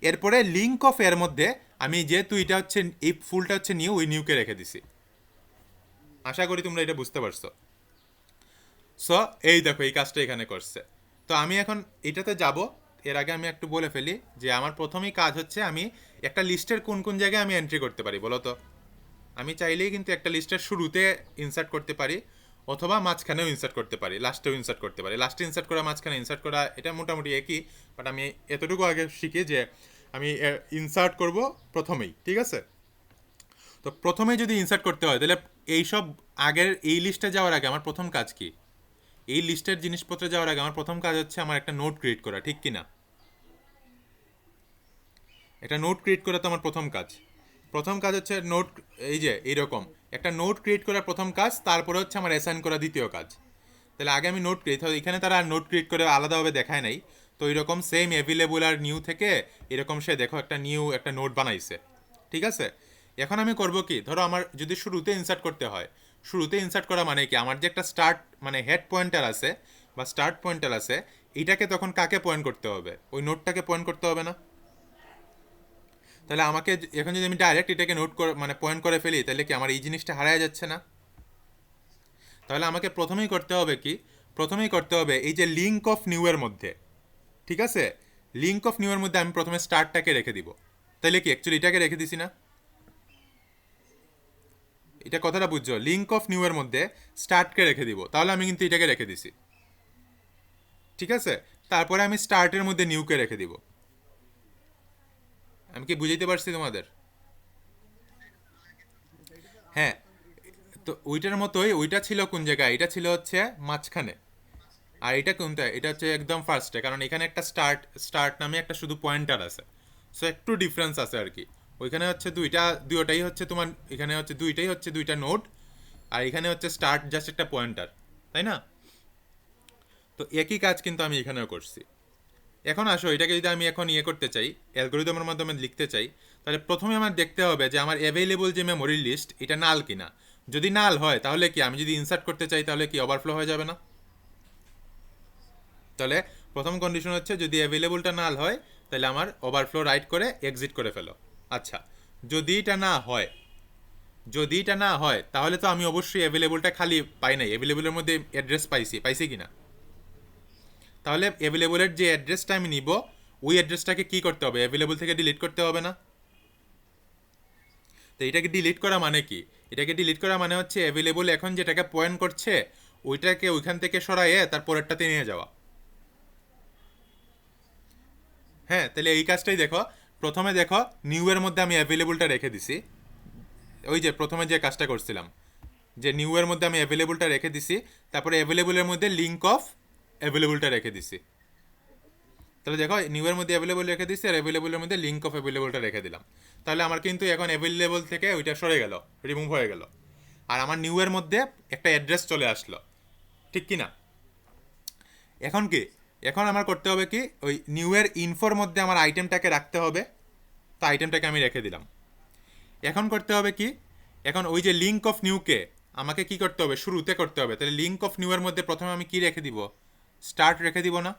[SPEAKER 1] এরপরে লিঙ্ক অফ এর মধ্যে আমি যেহেতু এটা হচ্ছে, এই ফুলটা হচ্ছে নিউ, ওই নিউকে রেখে দিছি। আশা করি তোমরা এটা বুঝতে পারছো। সো এই দেখো, এই কাজটা এখানে করছে। তো আমি এখন এটাতে যাব, এর আগে আমি একটু বলে ফেলি যে আমার প্রথমেই কাজ হচ্ছে আমি একটা লিস্টের কোন কোন জায়গায় আমি এন্ট্রি করতে পারি বলো তো। আমি চাইলেই কিন্তু একটা লিস্টের শুরুতে ইনসার্ট করতে পারি, অথবা মাঝখানেও ইনসার্ট করতে পারি, লাস্টেও ইনসার্ট করতে পারি। লাস্টে ইনসার্ট করা, মাঝখানে ইনসার্ট করা, এটা মোটামুটি একই। বাট আমি এতটুকু আগে শিখি যে আমি ইনসার্ট করব প্রথমেই, ঠিক আছে? তো প্রথমে যদি ইনসার্ট করতে হয় তাহলে এইসব আগের এই লিস্টে যাওয়ার আগে আমার প্রথম কাজ কি? এই লিস্টের জিনিসপত্রে যাওয়ার আগে আমার প্রথম কাজ হচ্ছে আমার একটা নোট ক্রিয়েট করা, ঠিক কি না? একটা নোট ক্রিয়েট করা তো আমার প্রথম কাজ। প্রথম কাজ হচ্ছে নোট, এই যে এইরকম একটা নোট ক্রিয়েট করা প্রথম কাজ, তারপরে হচ্ছে আমার অ্যাসাইন করা দ্বিতীয় কাজ। তাহলে আগে আমি নোট ক্রিয়েট, এখানে তারা আর নোট ক্রিয়েট করে আলাদাভাবে দেখায় নাই। তো এরকম সেম অ্যাভেলেবল আর নিউ থেকে এরকম সে দেখো একটা নিউ একটা নোট বানাইছে, ঠিক আছে? এখন আমি করব কি, ধরো আমার যদি শুরুতে ইনসার্ট করতে হয়, শুরুতে ইনসার্ট করা মানে কি, আমার যে একটা স্টার্ট মানে হেড পয়েন্টার আছে বা স্টার্ট পয়েন্টার আছে, এইটাকে তখন কাকে পয়েন্ট করতে হবে? ওই নোটটাকে পয়েন্ট করতে হবে না? তাহলে আমাকে এখন যদি আমি ডাইরেক্ট এটাকে নোট করে মানে পয়েন্ট করে ফেলি, তাহলে কি আমার এই জিনিসটা হারায় যাচ্ছে না? তাহলে আমাকে প্রথমেই করতে হবে কি, প্রথমেই করতে হবে এই যে লিঙ্ক অফ নিউ এর মধ্যে, ঠিক আছে, লিঙ্ক অফ নিউ এর মধ্যে আমি প্রথমে স্টার্টটাকে রেখে দিব। তাহলে কি অ্যাকচুয়ালি এটাকে রেখে দিছি না? এটা কথাটা বুঝছো, লিঙ্ক অফ নিউ এর মধ্যে স্টার্টকে রেখে দিব, তাহলে আমি কিন্তু এটাকে রেখে দিছি, ঠিক আছে? তারপরে আমি স্টার্টের মধ্যে নিউকে রেখে দিব। আমি কি বুঝাইতে পারছি তোমাদের? হ্যাঁ। তো ওইটার মতোই ওইটা ছিল কোন জায়গায়, এটা ছিল হচ্ছে মাঝখানে। আর এটা কোনটা, এটা হচ্ছে একদম ফার্স্টে, কারণ এখানে একটা স্টার্ট স্টার্ট নামে একটা শুধু পয়েন্টার আছে। সো একটু ডিফারেন্স আছে আর কি। ওইখানে হচ্ছে দুইটাই হচ্ছে তোমার, এখানে হচ্ছে দুইটাই হচ্ছে দুইটা নোড, আর এখানে হচ্ছে স্টার্ট জাস্ট একটা পয়েন্টার, তাই না? তো একই কাজ কিন্তু আমি এখানেও করছি। এখন আসো, এটাকে যদি আমি এখন ইয়ে করতে চাই, অ্যালগোরিদমের মাধ্যমে লিখতে চাই, তাহলে প্রথমে আমার দেখতে হবে যে আমার অ্যাভেলেবল যে মেমোরি লিস্ট এটা নাল কিনা। যদি নাল হয় তাহলে কি, আমি যদি ইনসার্ট করতে চাই তাহলে কি ওভারফ্লো হয়ে যাবে না? তাহলে প্রথম কন্ডিশন হচ্ছে যদি অ্যাভেলেবলটা নাল হয় তাহলে আমার ওভারফ্লো রাইট করে এক্সিট করে ফেলো। আচ্ছা, যদি এটা না হয়, যদি এটা না হয় তাহলে তো আমি অবশ্যই অ্যাভেলেবলটা খালি পাই নাই, অ্যাভেলেবলের মধ্যে অ্যাড্রেস পাইছি কি না? তাহলে অ্যাভেলেবলের যে অ্যাড্রেসটা আমি নিব, ওই অ্যাড্রেসটাকে কি করতে হবে, অ্যাভেলেবল থেকে ডিলিট করতে হবে না? তো এটাকে ডিলিট করা মানে কি? এটাকে ডিলিট করা মানে হচ্ছে অ্যাভেলেবল এখন যেটাকে পয়েন্ট করছে ওইটাকে ওইখান থেকে সরাইয়ে তার পরেরটাতে নিয়ে যাওয়া। হ্যাঁ, তাহলে এই কাজটাই দেখো। প্রথমে দেখো নিউ এর মধ্যে আমি অ্যাভেলেবলটা রেখে দিছি, ওই যে প্রথমে যে কাজটা করছিলাম, যে নিউ এর মধ্যে আমি অ্যাভেলেবলটা রেখে দিছি, তারপরে অ্যাভেলেবলের মধ্যে লিঙ্ক অফ অ্যাভেলেবলটা রেখে দিছি। তাহলে দেখো নিউ এর মধ্যে অ্যাভেলেবল রেখে দিছি আর অ্যাভেলেবলের মধ্যে লিঙ্ক অফ অ্যাভেলেবলটা রেখে দিলাম। তাহলে আমার কিন্তু এখন অ্যাভেলেবল থেকে ওইটা সরে গেল, রিমুভ হয়ে গেল, আর আমার নিউ এর মধ্যে একটা অ্যাড্রেস চলে আসলো, ঠিক কি না? এখন কি, এখন আমার করতে হবে কি, ওই নিউ এর ইনফোর মধ্যে আমার আইটেমটাকে রাখতে হবে। তো আইটেমটাকে আমি রেখে দিলাম। এখন করতে হবে কি, এখন ওই যে লিঙ্ক অফ নিউকে আমাকে কি করতে হবে, শুরুতে করতে হবে। তাহলে লিঙ্ক অফ নিউ এর মধ্যে প্রথমে আমি কি রেখে দিব, স্টার্ট রেখে দিব না?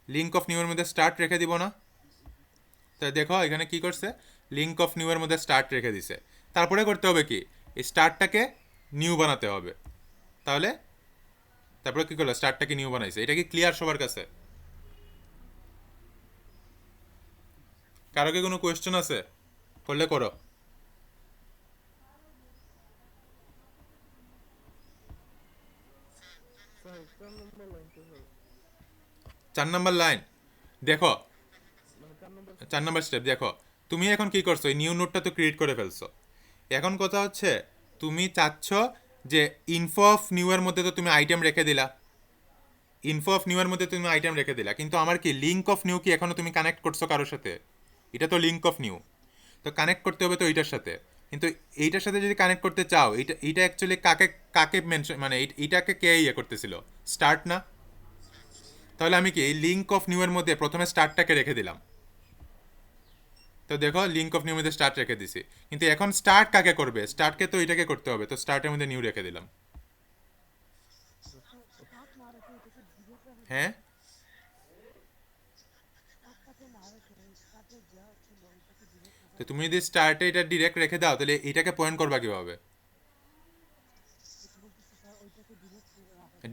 [SPEAKER 1] লিঙ্ক অফ নিউ এর মধ্যে স্টার্ট রেখে দিব না? তাই দেখো এখানে কি করছে, লিঙ্ক অফ নিউ এর মধ্যে স্টার্ট রেখে দিছে। তারপরে করতে হবে কি, এই স্টার্টটাকে নিউ বানাতে হবে। তাহলে তারপরে কি করলো, স্টার্টটাকে নিউ বানাইছে। এটা কি ক্লিয়ার সবার কাছে? কারো কি কোনো কোয়েশ্চেন আছে? করলে করো।
[SPEAKER 2] স্যার 4 নম্বর লাইনটা স্যার,
[SPEAKER 1] 4 নম্বর লাইন দেখো,
[SPEAKER 2] মানে 4 নম্বর
[SPEAKER 1] 4 নম্বর স্টেপ দেখো। তুমি এখন কি করছো, এই নিউ নোটটা তো ক্রিয়েট করে ফেলছো। এখন কথা হচ্ছে, তুমি চাচ্ছ যে ইনফো অফ নিউ এর মধ্যে তো তুমি আইটেম রেখে দিলা, ইনফো অফ নিউ এর মধ্যে তুমি আইটেম রেখে দিলা, কিন্তু আমার কি লিঙ্ক অফ নিউ কি এখনো তুমি কানেক্ট করছো কারোর সাথে? এটা তো লিঙ্ক অফ নিউ, তো কানেক্ট করতে হবে তো এইটার সাথে। কিন্তু এইটার সাথে যদি কানেক্ট করতে চাও, এইটা এইটা অ্যাকচুয়ালি কাকে কাকে মেনশন মানে এইটাকে কে ইয়ে করতেছিল, স্টার্ট না? তাহলে আমি কি এই লিঙ্ক অফ নিউ এর মধ্যে প্রথমে স্টার্টটাকে রেখে দিলাম। তো দেখো লিঙ্ক অফ নিউ মধ্যে স্টার্ট রেখে দিছি, কিন্তু এখন স্টার্ট কাকে করবে, স্টার্টকে তো এটাকে করতে হবে, তো স্টার্টের মধ্যে নিউ রেখে দিলাম। হ্যাঁ, তো তুমি যদি স্টার্টে এটা ডিরেক্ট রেখে দাও তাহলে এটাকে পয়েন্ট করবা কিভাবে?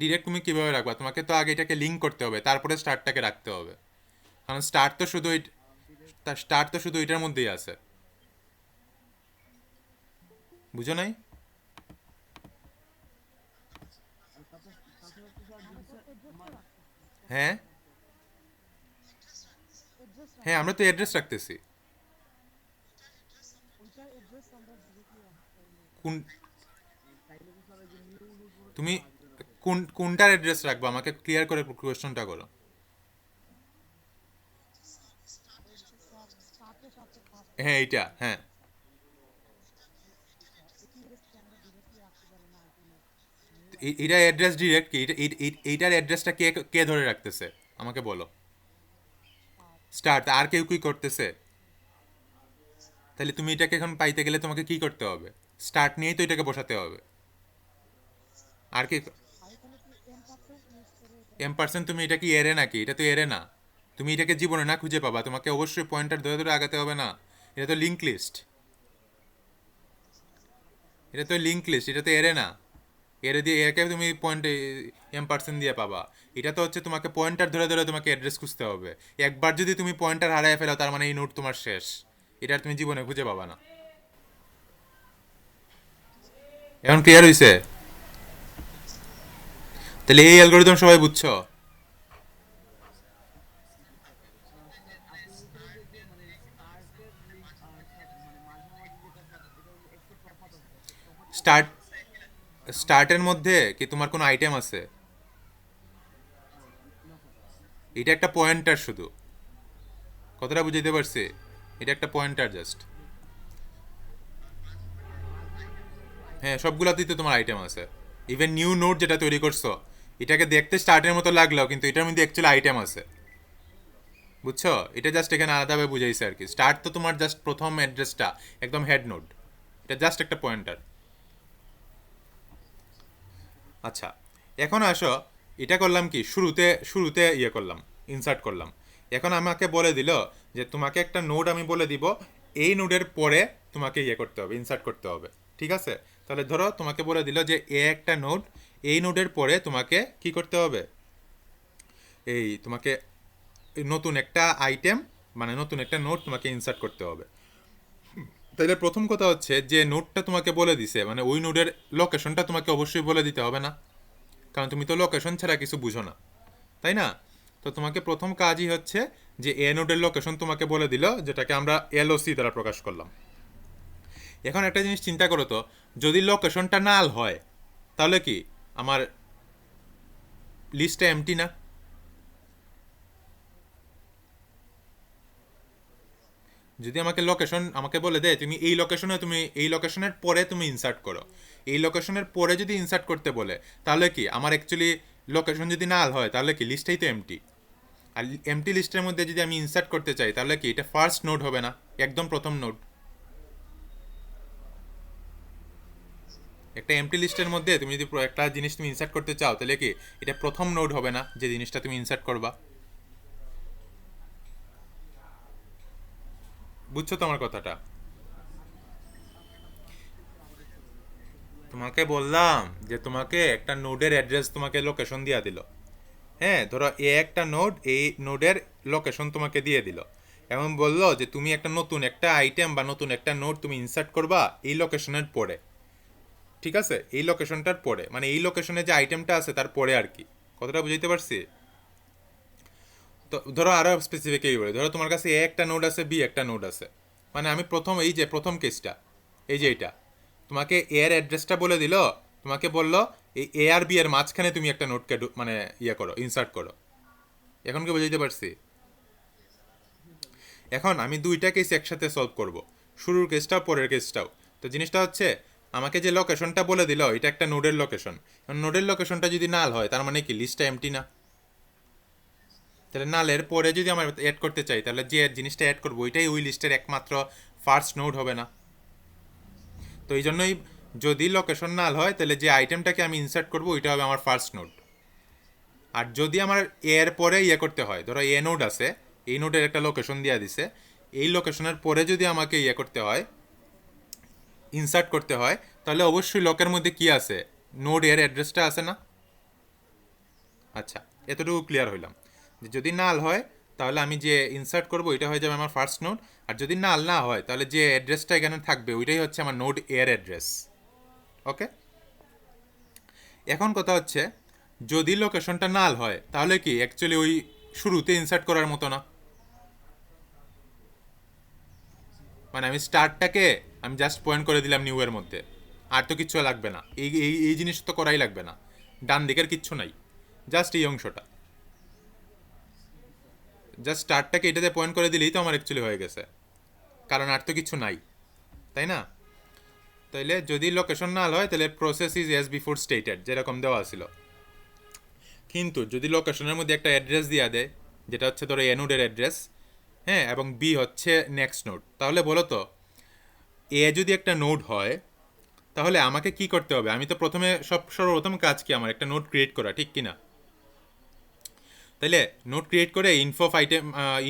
[SPEAKER 1] ডিরেক্ট তুমি কিভাবে রাখবা, তোমাকে তো আগে এটাকে লিঙ্ক করতে হবে, তারপরে স্টার্টটাকে রাখতে হবে। কারণ স্টার্ট তো শুধু তার স্টার্ট তো শুধু এটার মধ্যেই আছে, বুঝো নাই? হ্যাঁ হ্যাঁ, আমরা তো অ্যাড্রেস রাখতেছি। কোন তুমি কোনটার অ্যাড্রেস রাখবো আমাকে ক্লিয়ার করে কোয়েশ্চনটা করো। হ্যাঁ এইটা, হ্যাঁ এটা অ্যাড্রেস ডিরেক্ট কি? এইটার অ্যাড্রেসটা কে কে ধরে রাখতেছে আমাকে বলো। স্টার্ট, আর কেউ কি করতেছে? তাহলে তুমি এটাকে এখন পাইতে গেলে তোমাকে কি করতে হবে? স্টার্ট নিয়েই তো এটাকে বসাতে হবে। আর কি? M%, তুমি এটা কি এরে নাকি? এটা তো এরে না। তুমি এটাকে জীবনে না খুঁজে পাবা, তোমাকে অবশ্যই পয়েন্টার ধরে ধরে আগাতে হবে না। এটা তো লিঙ্ক লিস্ট, এটা তো লিঙ্ক লিস্ট, এটা তো এরে না। এরে দিয়ে একে তুমি পয়েন্ট M% দিয়ে পাবা। এটা তো হচ্ছে তোমাকে পয়েন্টার ধরে ধরে তোমাকে অ্যাড্রেস খুঁজতে হবে। একবার যদি তুমি পয়েন্টার হারায় ফেলো তার মানে এই নোট তোমার শেষ, এটা আর তুমি জীবনে খুঁজে পাবা না। এখন ক্লিয়ার হয়েছে? তাহলে এই অ্যালগোরিদম সবাই বুঝছো? স্টার্ট স্টার্টের মধ্যে কি তোমার কোনো আইটেম আছে? এটা একটা পয়েন্টার শুধু, কতটা বুঝাইতে পারছি? এটা একটা পয়েন্টার জাস্ট। হ্যাঁ সবগুলাতেই তো তোমার আইটেম আছে। ইভেন নিউ নোট যেটা তৈরি করছো, এটাকে দেখতে স্টার্টের মতো লাগলেও কিন্তু এটার মধ্যে অ্যাকচুয়ালি আইটেম আছে, বুঝছো? এটা জাস্ট এখানে আলাদাভাবে বুঝাইছে আর কি। স্টার্ট তো তোমার জাস্ট প্রথম অ্যাড্রেসটা, একদম হেড নোট, এটা জাস্ট একটা পয়েন্টার। আচ্ছা, এখন আসো, এটা করলাম কি, শুরুতে শুরুতে ইয়ে করলাম, ইনসার্ট করলাম। এখন আমাকে বলে দিল যে তোমাকে একটা নোড আমি বলে দিব, এই নোডের পরে তোমাকে ইয়ে করতে হবে, ইনসার্ট করতে হবে। ঠিক আছে? তাহলে ধরো তোমাকে বলে দিল যে এ একটা নোড, এই নোডের পরে তোমাকে কি করতে হবে, এই তোমাকে নতুন একটা আইটেম, মানে নতুন একটা নোড তোমাকে ইনসার্ট করতে হবে। তাহলে প্রথম কথা হচ্ছে যে নোডটা তোমাকে বলে দিছে, মানে ওই নোডের লোকেশনটা তোমাকে অবশ্যই বলে দিতে হবে না? কারণ তুমি তো লোকেশন ছাড়া কিছু বুঝো না, তাই না? তো তোমাকে প্রথম কাজই হচ্ছে যে এ নোডের লোকেশন তোমাকে বলে দিল, যেটাকে আমরা LOC দ্বারা প্রকাশ করলাম। এখন একটা জিনিস চিন্তা করো তো, যদি লোকেশনটা নাল হয় তাহলে কি আমার লিস্টটা এমটি না? যদি আমাকে লোকেশন আমাকে বলে দেয় তুমি এই লোকেশনে, তুমি এই লোকেশনের পরে তুমি ইনসার্ট করো, এই লোকেশনের পরে যদি ইনসার্ট করতে বলে, তাহলে কি আমার অ্যাকচুয়ালি লোকেশন যদি নাল হয় তাহলে কি লিস্টটাই তো এমটি। আর এমটি লিস্টের মধ্যে যদি আমি ইনসার্ট করতে চাই তাহলে কি এটা ফার্স্ট নোড হবে না, একদম প্রথম নোড। একটা এমটি লিস্টের মধ্যে তুমি যদি একটা জিনিস তুমি ইনসার্ট করতে চাও তাহলে কি এটা প্রথম নোড হবে না, যে জিনিসটা তুমি ইনসার্ট করবা? বুঝছো তোমার কথাটা? তোমাকে বললাম যে তোমাকে একটা নোডের অ্যাড্রেস, তোমাকে লোকেশন দিয়ে দিল। হ্যাঁ ধরো এ একটা নোড, এই নোডের লোকেশন তোমাকে দিয়ে দিল। এমন বললো যে তুমি একটা নতুন একটা আইটেম বা নতুন একটা নোড তুমি ইনসার্ট করবা এই লোকেশনের পরে। ঠিক আছে? এই লোকেশনটার পরে মানে এই লোকেশনে যে আইটেমটা আছে তার পরে আর কি। কতটা বুঝাইতে পারছি? তো ধরো আরো স্পেসিফিক এই বলে, ধরো তোমার কাছে এ একটা নোড আছে, বি একটা নোড আছে। মানে আমি প্রথম, এই যে প্রথম কেসটা, এই যে এটা, তোমাকে এ এর অ্যাড্রেসটা বলে দিল, তোমাকে বললো এই এ আর বি এর মাঝখানে তুমি একটা নোটকে মানে ইয়ে করো, ইনসার্ট করো। এখন কি বুঝাইতে পারছি? এখন আমি দুইটা কেস একসাথে সলভ করব, শুরুর কেসটাও পরের কেসটাও। তো জিনিসটা হচ্ছে আমাকে যে লোকেশনটা বলে দিল এটা একটা নোডের লোকেশন, নোডের লোকেশনটা যদি নাল হয় তার মানে কি লিস্টটা এমটি না? তাহলে নালের পরে যদি আমরা অ্যাড করতে চাই তাহলে যে জিনিসটা অ্যাড করবো ওইটাই ওই লিস্টের একমাত্র ফার্স্ট নোড হবে না? তো এই জন্যই যদি লোকেশন নাল হয় তাহলে যে আইটেমটাকে আমি ইনসার্ট করবো ওইটা হবে আমার ফার্স্ট নোড। আর যদি আমার এর পরে ইয়ে করতে হয়, ধরো এ নোড আছে, এই নোডের একটা লোকেশন দিয়ে দিছে, এই লোকেশনের পরে যদি আমাকে ইয়ে করতে হয়, ইনসার্ট করতে হয়, তাহলে অবশ্যই লকের মধ্যে কি আছে, নোড এর অ্যাড্রেসটা আছে না? আচ্ছা, এতটুকু ক্লিয়ার হইলাম যে যদি নাল হয় তাহলে আমি যে ইনসার্ট করব এটা হয়ে যাবে আমার ফার্স্ট নোড। আর যদি নাল না হয় তাহলে যে অ্যাড্রেসটা এখানে থাকবে ওইটাই হচ্ছে আমার নোড এর অ্যাড্রেস। ওকে, এখন কথা হচ্ছে যদি লোকেশনটা নাল হয় তাহলে কি অ্যাকচুয়ালি ওই শুরুতে ইনসার্ট করার মতো না। মানে আমি স্টার্টটাকে আমি জাস্ট পয়েন্ট করে দিলাম নিউ এর মধ্যে, আর তো কিচ্ছু লাগবে না, এই এই এই জিনিস তো করাই লাগবে না, ডান দিকের কিচ্ছু নাই, জাস্ট এই অংশটা, জাস্ট স্টার্টটাকে এটাতে পয়েন্ট করে দিলেই তো আমার অ্যাকচুয়ালি হয়ে গেছে, কারণ আর তো কিছু নাই, তাই না? তাইলে যদি লোকেশন নাল হয় তাহলে process is as before stated যেরকম দেওয়া ছিল। কিন্তু যদি লোকেশনের মধ্যে একটা অ্যাড্রেস দিয়া দেয়, যেটা হচ্ছে ধরো এ নোডের অ্যাড্রেস, হ্যাঁ, এবং বি হচ্ছে নেক্সট নোড, তাহলে বলো তো এ যদি একটা নোড হয় তাহলে আমাকে কি করতে হবে? আমি তো প্রথমে সর্বপ্রথম কাজ কি আমার একটা নোট ক্রিয়েট করা, ঠিক কি না? তাইলে নোট ক্রিয়েট করে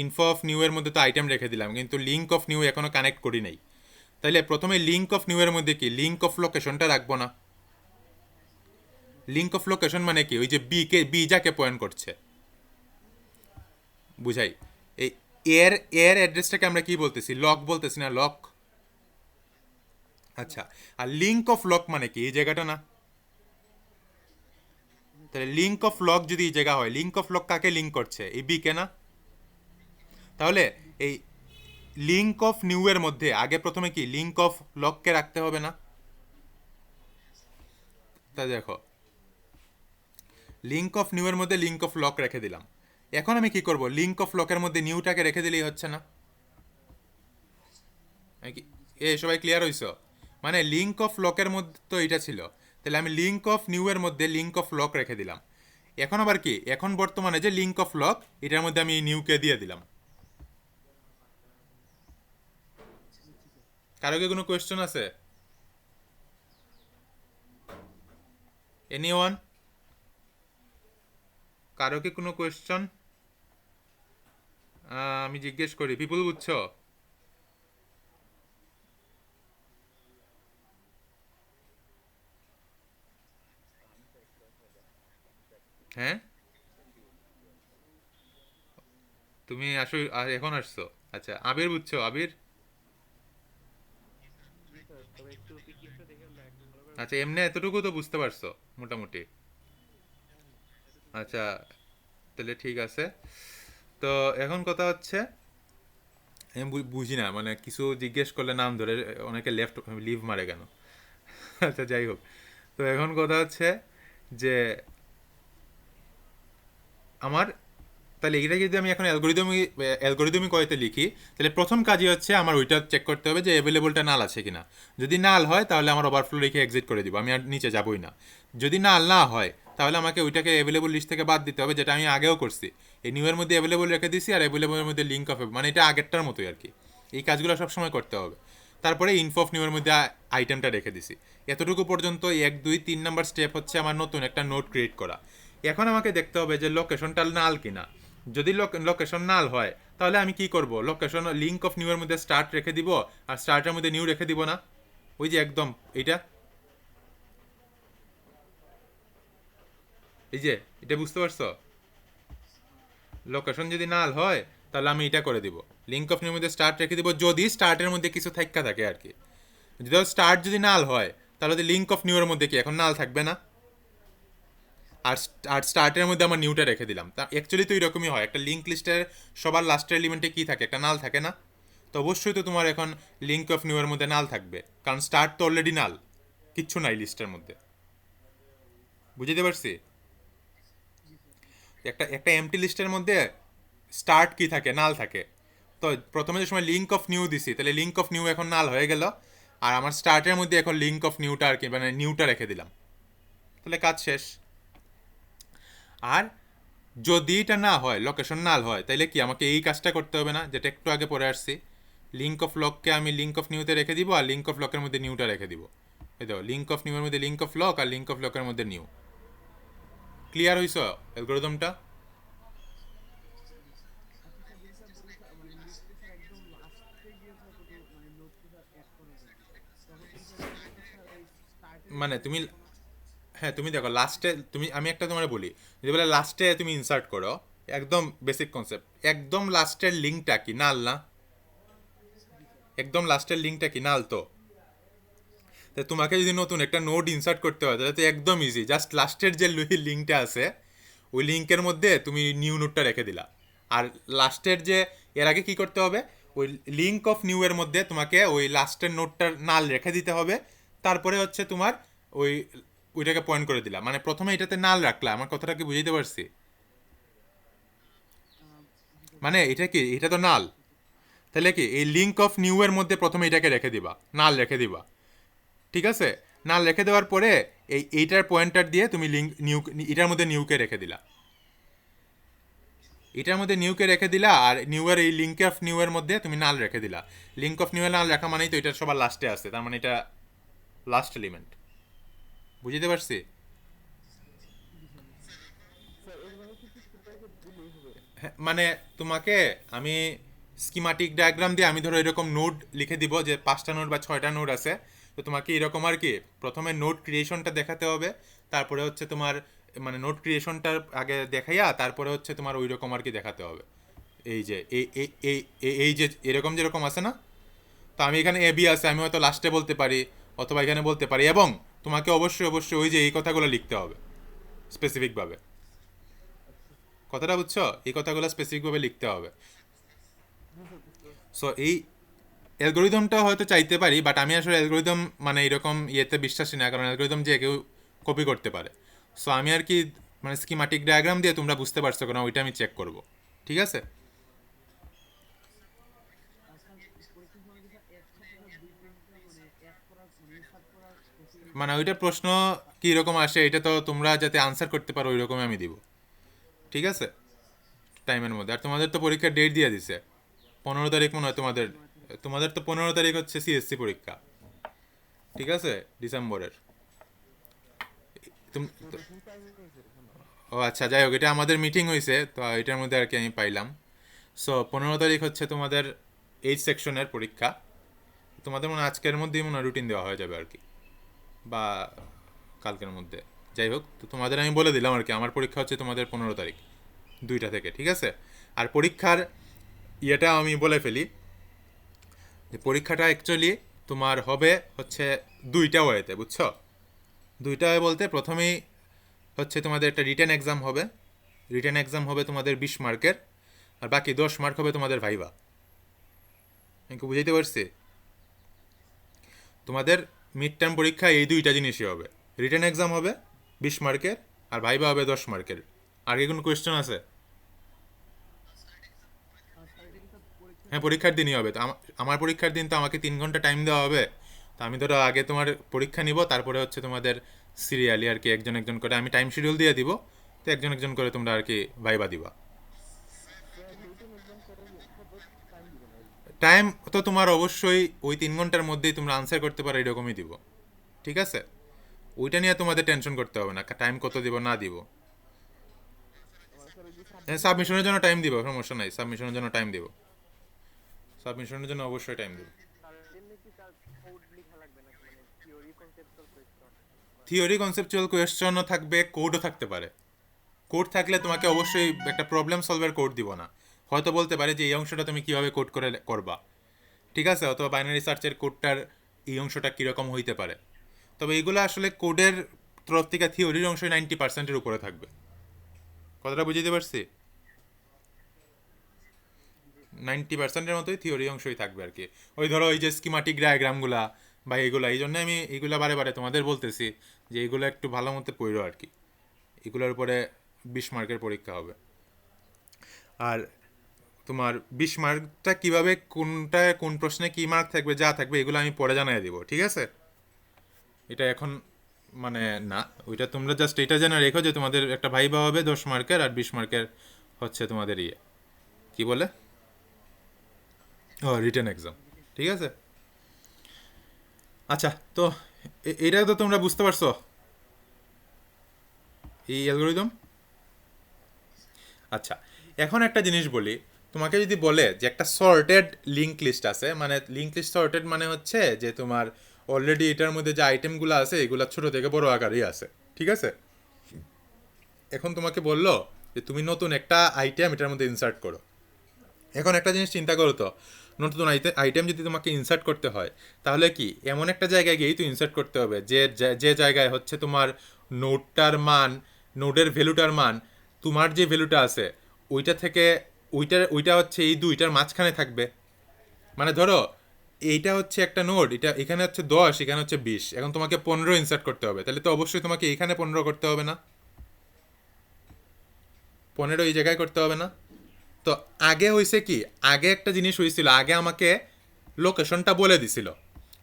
[SPEAKER 1] ইনফো অফ নিউ এর মধ্যে তো আইটেম রেখে দিলাম, কিন্তু লিঙ্ক অফ নিউ এখনো কানেক্ট করি নাই। তাইলে প্রথমে লিঙ্ক অফ নিউ এর মধ্যে কি লিঙ্ক অফ লোকেশনটা রাখবো না? লিঙ্ক অফ লোকেশন মানে কি? ওই যে বি যাকে পয়েন্ট করছে, বুঝাই। এই এর এর অ্যাড্রেসটাকে আমরা কি বলতেছি? লক বলতেছি না? লক। আচ্ছা, আর লিঙ্ক অফ লক মানে কি? এই জায়গাটা না? তাহলে লিঙ্ক অফ লক যদি এই জায়গা হয়, লিঙ্ক অফ লক কাকে লিঙ্ক করছে? এই বি কে না? তাহলে এই লিঙ্ক অফ নিউ এর মধ্যে আগে প্রথমে কি লিঙ্ক অফ লককে রাখতে হবে না? তা দেখো, লিঙ্ক অফ নিউ এর মধ্যে লিঙ্ক অফ লক রেখে দিলাম। এখন আমি কি করব? লিঙ্ক অফ লকের মধ্যে নিউটাকে রেখে দিলেই হচ্ছে না? এ সবাই ক্লিয়ার হইছো? মানে লিঙ্ক অফ লকের মধ্যে তো এটা ছিল, তাহলে আমি লিঙ্ক অফ নিউ এর মধ্যে লিঙ্ক অফ লক রেখে দিলাম। এখন আবার কি, এখন বর্তমানে যে লিঙ্ক অফ লক এটার মধ্যে আমি নিউকে দিয়ে দিলাম। কারো কি কোনো কোয়েশ্চেন আছে? এনিওয়ান? কারো কি কোনো কোয়েশ্চন? আমি জিজ্ঞেস করি, পিপুল বুঝছো? হ্যাঁ, তুমি আসো, এখন আসছো? আচ্ছা, আবির বুঝছো? আবির?
[SPEAKER 2] জি স্যার, তবে একটু পিডিএফটা দেখে ভালো করে
[SPEAKER 1] আচ্ছা,
[SPEAKER 2] বুঝতে
[SPEAKER 1] এমনি
[SPEAKER 2] পারছি না।
[SPEAKER 1] এতটুকু তো বুঝতে পারছো মোটামুটি? আচ্ছা, তাহলে ঠিক আছে। তো এখন কথা হচ্ছে, আমি বুঝি না, মানে কিছু জিজ্ঞেস করলে নাম ধরে অনেকে লিভ মারে কেন? আচ্ছা, যাই হোক। তো এখন কথা হচ্ছে যে আমার, তাহলে এটা যদি আমি এখন অ্যালগোরিদমি কয়তে লিখি, তাহলে প্রথম কাজই হচ্ছে আমার ওইটা চেক করতে হবে যে অ্যাভেলেবলটা নাল আছে কিনা। যদি নাল হয় তাহলে আমার ওভারফ্লো লিখে এক্সিট করে দিব, আমি আর নিচে যাবই না। যদি নাল না হয় তাহলে আমাকে ওইটাকে অ্যাভেলেবল লিস্ট থেকে বাদ দিতে হবে, যেটা আমি আগেও করছি। এই নিউ এর মধ্যে অ্যাভেলেবল রেখে দিছি, আর অ্যাভেলেবলের মধ্যে লিঙ্ক অফ, মানে এটা আগেরটার মতোই আর কি। এই কাজগুলো সবসময় করতে হবে। তারপরে ইনফো অফ নিউ এর মধ্যে আইটেমটা রেখে দিছি। এতটুকু পর্যন্ত 1 2 3 নাম্বার স্টেপ হচ্ছে আমার নতুন একটা নোট ক্রিয়েট করা। এখন আমাকে দেখতে হবে যে লোকেশনটা নাল কিনা। যদি লোকেশন নাল হয় তাহলে আমি কি করব? লোকেশন লিঙ্ক অফ নিউ এর মধ্যে স্টার্ট রেখে দিব, আর স্টার্টের মধ্যে নিউ রেখে দিব না? ওই যে একদম এইটা, এই যে এটা বুঝতে পারছো? লোকেশন যদি নাল হয় তাহলে আমি এটা করে দিব, লিঙ্ক অফ নিউর মধ্যে স্টার্ট রেখে দিব, যদি স্টার্টের মধ্যে কিছু থাকা থাকে আর কি। যদি স্টার্ট যদি নাল হয় তাহলে লিঙ্ক অফ নিউ এর মধ্যে কি এখন নাল থাকবে না? আর আর স্টার্টের মধ্যে আমার নিউটা রেখে দিলাম। তা অ্যাকচুয়ালি তো এরকমই হয়, একটা লিঙ্ক লিস্টের সবার লাস্টের এলিমেন্টে কি থাকে? একটা নাল থাকে না? তো অবশ্যই তো তোমার এখন লিঙ্ক অফ নিউ এর মধ্যে নাল থাকবে, কারণ স্টার্ট তো অলরেডি নাল, কিচ্ছু নাই লিস্টের মধ্যে। বুঝতে পারছি?
[SPEAKER 2] জি স্যার।
[SPEAKER 1] একটা একটা এমটি লিস্টের মধ্যে স্টার্ট কি থাকে? নাল থাকে। তো প্রথমে যে সময় লিঙ্ক অফ নিউ দিছি, তাহলে লিঙ্ক অফ নিউ এখন নাল হয়ে গেল, আর আমার স্টার্টের মধ্যে এখন লিঙ্ক অফ নিউটা আর কি, মানে নিউটা রেখে দিলাম, তাহলে কাজ শেষ। আর যদি এটা না হয়, লোকেশন নাল হয়, তাইলে কি আমাকে এই কাজটা করতে হবে না যেটা একটু আগে পরে আসছি? লিঙ্ক অফ লককে আমি লিঙ্ক অফ নিউতে রেখে দিব, আর লিঙ্ক অফ লকের মধ্যে নিউটা রেখে দিব। এই দেখো, লিঙ্ক অফ নিউয়ের মধ্যে লিঙ্ক অফ লক, আর লিঙ্ক অফ লকের মধ্যে নিউ। ক্লিয়ার হইছ অ্যালগোরিদমটা?
[SPEAKER 2] আচ্ছা স্যার, যেটা স্যার বললেন স্যার, মানে লিস্টে স্যার একদম লাস্টে গিয়ে স্যার যদি মানে নোটটা স্যার অ্যাড করা যায়, তখন কিন্তু স্যার সেক্ষেত্রে স্যার ওই স্টার্টের
[SPEAKER 1] মানে
[SPEAKER 2] স্যার
[SPEAKER 1] তুমি,
[SPEAKER 2] কোনো।
[SPEAKER 1] হ্যাঁ তুমি দেখো লাস্টে, আমি একটা তোমার বলি, যদি বলে লাস্টে তুমি ইনসার্ট করো, একদম বেসিক কনসেপ্ট। একদম লাস্টের লিঙ্কটা কি নাল না?
[SPEAKER 2] জি স্যার।
[SPEAKER 1] একদম লাস্টের লিঙ্কটা কি নাল তো? তো তোমাকে যদি নতুন একটা নোড ইনসার্ট করতে হয় তাহলে তো একদম ইজি, জাস্ট লাস্টের যে লিঙ্কটা আছে ওই লিঙ্কের মধ্যে তুমি নিউ নোডটা রেখে দিলা। আর লাস্টের যে, এর আগে কি করতে হবে, ওই লিঙ্ক অফ নিউ এর মধ্যে তোমাকে ওই লাস্টের নোডটার নাল রেখে দিতে হবে। তারপরে হচ্ছে তোমার ওই ওইটাকে পয়েন্ট করে দিলা, মানে প্রথমে এটাতে নাল রাখলা। আমার কথাটা কি বুঝাইতে পারছি?
[SPEAKER 2] আহ, জি স্যার,
[SPEAKER 1] মানে এটা কি, এটা তো নাল।
[SPEAKER 2] বুঝতে পেরেছি।
[SPEAKER 1] তাহলে কি এই লিঙ্ক অফ নিউ এর মধ্যে প্রথমে এটাকে রেখে দিবা, নাল রেখে দিবা। ঠিক আছে? নাল রেখে দেওয়ার পরে এইটার পয়েন্টার দিয়ে তুমি লিঙ্ক নিউ, এটার মধ্যে নিউকে রেখে দিলা। এটার মধ্যে নিউকে রেখে দিলা, আর নিউ এর এই লিঙ্ক অফ নিউ এর মধ্যে তুমি নাল রেখে দিলা। লিঙ্ক অফ নিউ এর নাল রাখা মানেই তো এটা সবার লাস্টে আছে, তার মানে এটা লাস্ট এলিমেন্ট। বুঝতে পারছি?
[SPEAKER 2] জি স্যার, বুঝতে পেরেছি। স্যার এভাবে কি ফিক্সড প্রাইসে দিলেই হবে?
[SPEAKER 1] হ্যাঁ, মানে তোমাকে আমি স্কিমাটিক ডায়াগ্রাম দিয়ে আমি ধরো এরকম নোড লিখে দিব যে 5টা নোড বা 6টা নোড আছে। তো তোমাকে এরকম আর কি প্রথমে নোড ক্রিয়েশনটা দেখাতে হবে। তারপরে হচ্ছে তোমার মানে নোড ক্রিয়েশনটার আগে দেখাইয়া তারপরে হচ্ছে তোমার ওই রকম আর কি দেখাতে হবে। এই যে এই যে এরকম যেরকম আছে না, তো আমি এখানে এ বি আছে, আমি হয়তো লাস্টে বলতে পারি অথবা এখানে বলতে পারি। এবং তোমাকে অবশ্যই অবশ্যই ওই যে এই কথাগুলো লিখতে হবে স্পেসিফিকভাবে।
[SPEAKER 2] আচ্ছা।
[SPEAKER 1] কথাটা বুঝছো? এই কথাগুলো স্পেসিফিকভাবে লিখতে হবে।
[SPEAKER 2] জি স্যার, বুঝতে পারছি।
[SPEAKER 1] সো এই অ্যালগোরিদমটা হয়তো চাইতে পারি, বাট আমি আসলে অ্যালগোরিদম মানে এরকম ইয়েতে বিশ্বাসী না, কারণ অ্যালগোরিদম যে কেউ কপি করতে পারে। সো আমি আর কি মানে স্কিমাটিক ডায়াগ্রাম দিয়ে তোমরা বুঝতে পারছো কিনা ওইটা আমি চেক করব। ঠিক আছে?
[SPEAKER 2] আর স্যার পরীক্ষার সময় কি স্যার একসাথে স্যার দুই তিনটা মানে অ্যাড করার মানে ইনসার্ট করার পসিবিলিটি
[SPEAKER 1] মানে
[SPEAKER 2] আছে?
[SPEAKER 1] ওইটা প্রশ্ন কী রকম আসে এটা তো তোমরা যাতে আনসার করতে পারো ওই রকমই আমি দিব। ঠিক আছে? টাইমের মধ্যে। আর তোমাদের তো পরীক্ষার ডেট দিয়ে দিছে 15 তারিখ মনে হয় তোমাদের।
[SPEAKER 2] 9 তারিখ।
[SPEAKER 1] তোমাদের তো 15 তারিখ হচ্ছে সিএসসি পরীক্ষা। ঠিক আছে? ডিসেম্বরের। তুমি
[SPEAKER 2] তো ওটা ফুল টাইম নেই স্যার এখনো?
[SPEAKER 1] ও আচ্ছা, যাই হোক, এটা আমাদের মিটিং হয়েছে তো এটার মধ্যে আর কি আমি পাইলাম। সো 15 তারিখ হচ্ছে তোমাদের এইচ সেকশনের পরীক্ষা। তোমাদের মনে হয় আজকের মধ্যেই মনে হয় রুটিন দেওয়া হয়ে যাবে আর কি, বা কালকের মধ্যে। যাই হোক, তো তোমাদের আমি বলে দিলাম আর কি, আমার পরীক্ষা হচ্ছে তোমাদের 15 তারিখ 2টা থেকে। ঠিক আছে? আর পরীক্ষার ইয়েটা আমি বলে ফেলি যে পরীক্ষাটা অ্যাকচুয়ালি তোমার হবে হচ্ছে 2টা ওয়েতে, বুঝছো? 2টা ওয়ে বলতে প্রথমেই হচ্ছে তোমাদের একটা রিটেন এক্সাম হবে। রিটেন এক্সাম হবে তোমাদের 20 মার্কের, আর বাকি 10 মার্ক হবে তোমাদের ভাইভা। আমি কি বুঝাইতে পারছি? তোমাদের মিড টার্ম পরীক্ষা এই 2টা জিনিসই হবে। রিটেন এক্সাম হবে 20 মার্কের, আর ভাইভা হবে 10 মার্কের। আর কি কোনো কোয়েশ্চেন আছে?
[SPEAKER 2] স্যার এটা কি স্যার পরীক্ষার
[SPEAKER 1] হ্যাঁ,
[SPEAKER 2] দিনই
[SPEAKER 1] পরীক্ষার
[SPEAKER 2] হবে?
[SPEAKER 1] দিনই হবে। তো আমার পরীক্ষার দিন তো আমাকে 3 ঘন্টা টাইম দেওয়া হবে। তো আমি ধরো আগে তোমার পরীক্ষা নিব, তারপরে হচ্ছে তোমাদের সিরিয়ালি আর কি একজন একজন করে আমি টাইম শিডিউল দিয়ে দিব। তো একজন একজন করে তোমরা আর কি ভাইবা দিবা।
[SPEAKER 2] স্যার রিটেন এক্সাম কত টাইম দিবেন আর কি?
[SPEAKER 1] টাইম তো তোমার অবশ্যই ওই 3 ঘন্টার মধ্যেই তোমরা আনসার করতে পারো এরকমই দিব। ঠিক আছে? ওইটা নিয়ে তোমাদের টেনশন করতে হবে না টাইম কত দিব না দিব।
[SPEAKER 2] আমার স্যার ওই যে
[SPEAKER 1] হ্যাঁ,
[SPEAKER 2] সাবমিশনের জন্য
[SPEAKER 1] সাবমিশনের
[SPEAKER 2] টাইম
[SPEAKER 1] জন্য
[SPEAKER 2] দিবেন
[SPEAKER 1] টাইম
[SPEAKER 2] না?
[SPEAKER 1] দিব, সমস্যা নাই, সাবমিশনের জন্য টাইম দিব। সাবমিশনের জন্য অবশ্যই টাইম দিব।
[SPEAKER 2] স্যার এমনি কি স্যার কোড লেখা লাগবে নাকি মানে থিওরি কনসেপ্টুয়াল কোয়েশ্চন?
[SPEAKER 1] থিওরি কনসেপচুয়াল কোয়েশ্চনও থাকবে, কোডও থাকতে পারে। কোড থাকলে তোমাকে অবশ্যই একটা প্রবলেম সলভের কোড দিব না। হয়তো বলতে পারে যে এই অংশটা তুমি কিভাবে কোড করে করবা। ঠিক আছে? অথবা বাইনারি সার্চের কোডটার এই অংশটা কীরকম হইতে পারে। তবে এগুলো আসলে কোডের তরফ থেকে থিওরির অংশই 90%-এর উপরে থাকবে। কথাটা বুঝতে পারছি?
[SPEAKER 2] জি স্যার।
[SPEAKER 1] 90%-এর মতোই থিওরি অংশই থাকবে আর কি। ওই ধরো এই যে স্কিমাটিক ডায়াগ্রামগুলা বা এইগুলা, এই জন্য আমি এইগুলা বারে বারে তোমাদের বলতেছি যে এইগুলো একটু ভালো মতো পড়ো আর কি। এগুলোর উপরে 20 মার্কের পরীক্ষা হবে। আর তোমার 20 মার্কটা কীভাবে, কোনটায় কোন প্রশ্নে কী মার্ক থাকবে যা থাকবে এগুলো আমি পরে জানাই দিব। ঠিক আছে? এটা এখন মানে না, ওইটা তোমরা জাস্ট এটা জেনে রেখো যে তোমাদের একটা ভাইবা হবে 10 মার্কের, আর 20 মার্কের হচ্ছে তোমাদের ইয়ে কী বলে, ও রিটেন এক্সাম।
[SPEAKER 2] রিটেন।
[SPEAKER 1] ঠিক আছে? আচ্ছা, তো এটা তো তোমরা বুঝতে পারছো এই অ্যালগোরিদম। আচ্ছা,
[SPEAKER 2] জি স্যার।
[SPEAKER 1] এখন একটা জিনিস বলি। তোমাকে যদি বলে যে একটা সর্টেড লিঙ্ক লিস্ট আছে, মানে লিঙ্ক লিস্ট সর্টেড মানে হচ্ছে যে তোমার অলরেডি এটার মধ্যে যে আইটেমগুলো আছে এগুলো ছোট থেকে বড় আকারেই আছে। ঠিক আছে? এখন তোমাকে বললো যে তুমি নতুন একটা আইটেম এটার মধ্যে ইনসার্ট করো। এখন একটা জিনিস চিন্তা করো তো, নতুন আইটেম যদি তোমাকে ইনসার্ট করতে হয়, তাহলে কি এমন একটা জায়গায় গিয়েই তো ইনসার্ট করতে হবে যে যে জায়গায় হচ্ছে তোমার নোডটার মান, নোডের ভ্যালুটার মান, তোমার যে ভ্যালুটা আছে ওইটা থেকে ওইটা হচ্ছে এই দুইটার মাঝখানে থাকবে। মানে ধরো এইটা হচ্ছে একটা নোড, এটা এখানে হচ্ছে 10, এখানে হচ্ছে 20, এখন তোমাকে 15 ইনসার্ট করতে হবে, তাহলে তো অবশ্যই তোমাকে এখানে 15 করতে হবে না? 15 এই জায়গায় করতে হবে না? তো আগে হয়েছে কি, আগে একটা জিনিস হয়েছিল, আগে আমাকে লোকেশনটা বলে দিছিল,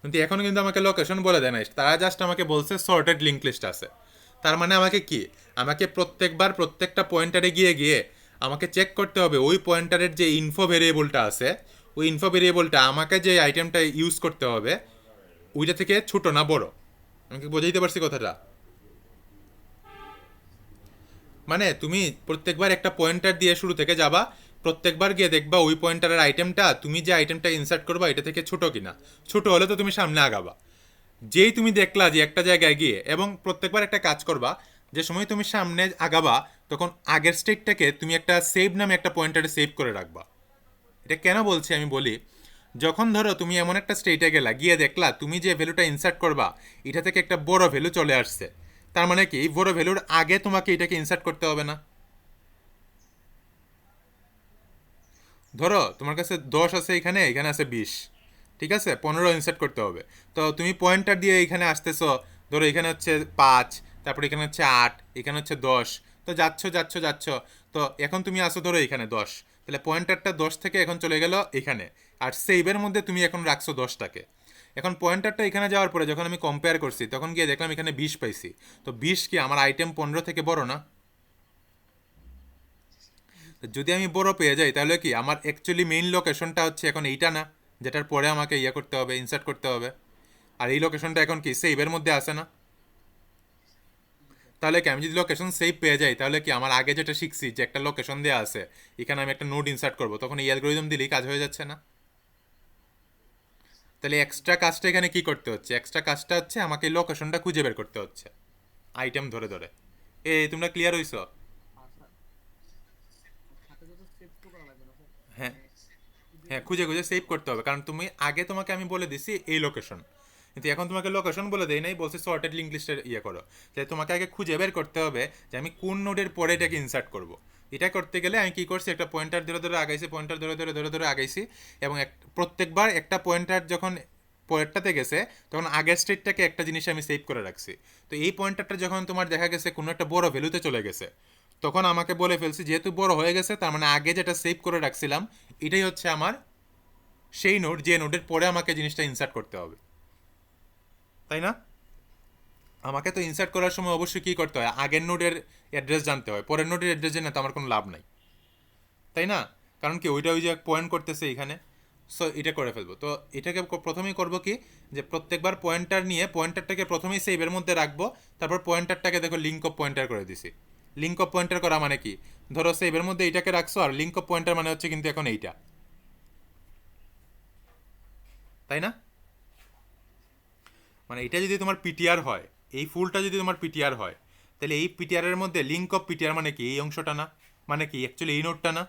[SPEAKER 1] কিন্তু এখন কিন্তু আমাকে লোকেশন বলে দেয় নাই, তারা জাস্ট আমাকে বলছে সর্টেড লিঙ্ক লিস্ট আছে। তার মানে আমাকে কি, আমাকে প্রত্যেকবার প্রত্যেকটা পয়েন্টারে গিয়ে গিয়ে আমাকে চেক করতে হবে ওই পয়েন্টারের যে ইনফো ভেরিয়েবলটা আছে, ওই ইনফো ভেরিয়েবলটা আমাকে যে আইটেমটা ইউজ করতে হবে ওইটা থেকে ছোট না বড়। আমি কি বোঝাইতে পারছি কথাটা? মানে তুমি প্রত্যেকবার একটা পয়েন্টার দিয়ে শুরু থেকে যাবা, প্রত্যেকবার গিয়ে দেখবা ওই পয়েন্টারের আইটেমটা, তুমি যে আইটেমটা ইনসার্ট করবা এটা থেকে ছোট কিনা। ছোট হলে তো তুমি সামনে আগাবা। যেই তুমি দেখলা যে একটা জায়গায় গিয়ে, এবং প্রত্যেকবার একটা কাজ করবা, যে সময় তুমি সামনে আগাবা তখন আগের স্টেটটাকে তুমি একটা সেভ নামে একটা পয়েন্টারে সেভ করে রাখবা। এটা কেন বলছি আমি বলি, যখন ধরো তুমি এমন একটা স্টেটে গেলা, গিয়ে দেখলা তুমি যে ভ্যালুটা ইনসার্ট করবা এটা থেকে একটা বড় ভ্যালু চলে আসছে, তার মানে কি বড় ভ্যালুর আগে তোমাকে এটাকে ইনসার্ট করতে হবে না? ধরো তোমার কাছে 10 আছে, এখানে এখানে আছে 20, ঠিক আছে, 15 ইনসার্ট করতে হবে। তো তুমি পয়েন্টার দিয়ে এখানে আসতেছো, ধরো এখানে হচ্ছে 5, তারপরে এখানে হচ্ছে 8, এখানে হচ্ছে 10, তো যাচ্ছ যাচ্ছ যাচ্ছ, তো এখন তুমি আসো ধরো এখানে 10, তাহলে পয়েন্টারটা 10 থেকে এখন চলে গেল এখানে, আর সেভের মধ্যে তুমি এখন রাখছো 10টাকে। এখন পয়েন্টারটা এখানে যাওয়ার পরে যখন আমি কম্পেয়ার করছি তখন গিয়ে দেখলাম এখানে 20 পাইছি, তো 20 কি আমার আইটেম 15 থেকে বড় না? তো যদি আমি বড় পেয়ে যাই তাহলে কি আমার অ্যাকচুয়ালি মেইন লোকেশনটা হচ্ছে এখন এইটা না, যেটার পরে আমাকে ইয়ে করতে হবে, ইনসার্ট করতে হবে, আর এই লোকেশনটা এখন কি সেভের মধ্যে আসে না? তাহলে কি আমি যদি লোকেশন সেভ পেয়ে যাই তাহলে কি আমার আগে যেটা শিখছি যে একটা লোকেশন দেওয়া আছে, এখানে আমি একটা নোড ইনসার্ট করবো, তখন এই অ্যালগোরিদম দিলেই কাজ হয়ে যাচ্ছে না? তাহলে এক্সট্রা কাজটা এখানে কি করতে হচ্ছে, এক্সট্রা কাজটা হচ্ছে আমাকে এই লোকেশনটা খুঁজে বের করতে হচ্ছে আইটেম ধরে ধরে। তোমরা ক্লিয়ার হইছো?
[SPEAKER 2] আর সাথে সাথে সেভ তো করা লাগবে না স্যার,
[SPEAKER 1] হ্যাঁ,
[SPEAKER 2] মানে যদি
[SPEAKER 1] হ্যাঁ, খুঁজে খুঁজে সেভ করতে হবে, কারণ তুমি আগে তোমাকে আমি বলে দিছি এই লোকেশন, কিন্তু এখন তোমাকে লোকেশন বলে দেই নাই, বলছে সর্টেড লিঙ্ক লিস্টের ইয়ে করো। তাহলে তোমাকে আগে খুঁজে বের করতে হবে যে আমি কোন নোডের পরে এটাকে ইনসার্ট করব। এটা করতে গেলে আমি কি করছি, একটা পয়েন্টার ধরে ধরে আগাইছি, পয়েন্টার ধরে ধরে ধরে ধরে আগাইছি, এবং প্রত্যেকবার একটা পয়েন্টার যখন পরেরটাতে গেছে তখন আগের স্টেটটাকে একটা জিনিস আমি সেভ করে রাখছি। তো এই পয়েন্টারটা যখন তোমার দেখা গেছে কোনো একটা বড় ভ্যালুতে চলে গেছে, তখন আমাকে বলে ফেলছি যেহেতু বড় হয়ে গেছে তার মানে আগে যেটা সেভ করে রাখছিলাম এটাই হচ্ছে আমার সেই নোড, যে নোডের পরে আমাকে জিনিসটা ইনসার্ট করতে হবে, তাই না? আমাকে তো ইনসার্ট করার সময় অবশ্যই কী করতে হয়, আগের নোডের অ্যাড্রেস জানতে হয়, পরের নোডের অ্যাড্রেস জেনে তো আমার কোনো লাভ নাই, তাই না? কারণ কি ওইটা ওই যে পয়েন্ট করতেছে এখানে, সো এটা করে ফেলবো। তো এটাকে প্রথমেই করব কি, যে প্রত্যেকবার পয়েন্টার নিয়ে পয়েন্টারটাকে প্রথমেই সেভের মধ্যে রাখবো, তারপর পয়েন্টারটাকে দেখো লিঙ্ক অফ পয়েন্টার করে দিছি। লিঙ্ক অফ পয়েন্টার করা মানে কি, ধরো সেভের মধ্যে এইটাকে রাখছো, আর লিঙ্ক অফ পয়েন্টার মানে হচ্ছে কিন্তু এখন এইটা, তাই না? মানে এটা যদি তোমার পিটিআর হয়, এই ফুলটা যদি তোমার পিটিআর হয়, তাহলে এই পিটিআরের মধ্যে লিঙ্ক অফ পিটিআর মানে কি এই অংশটা না, মানে কি অ্যাকচুয়ালি এই নোটটা না?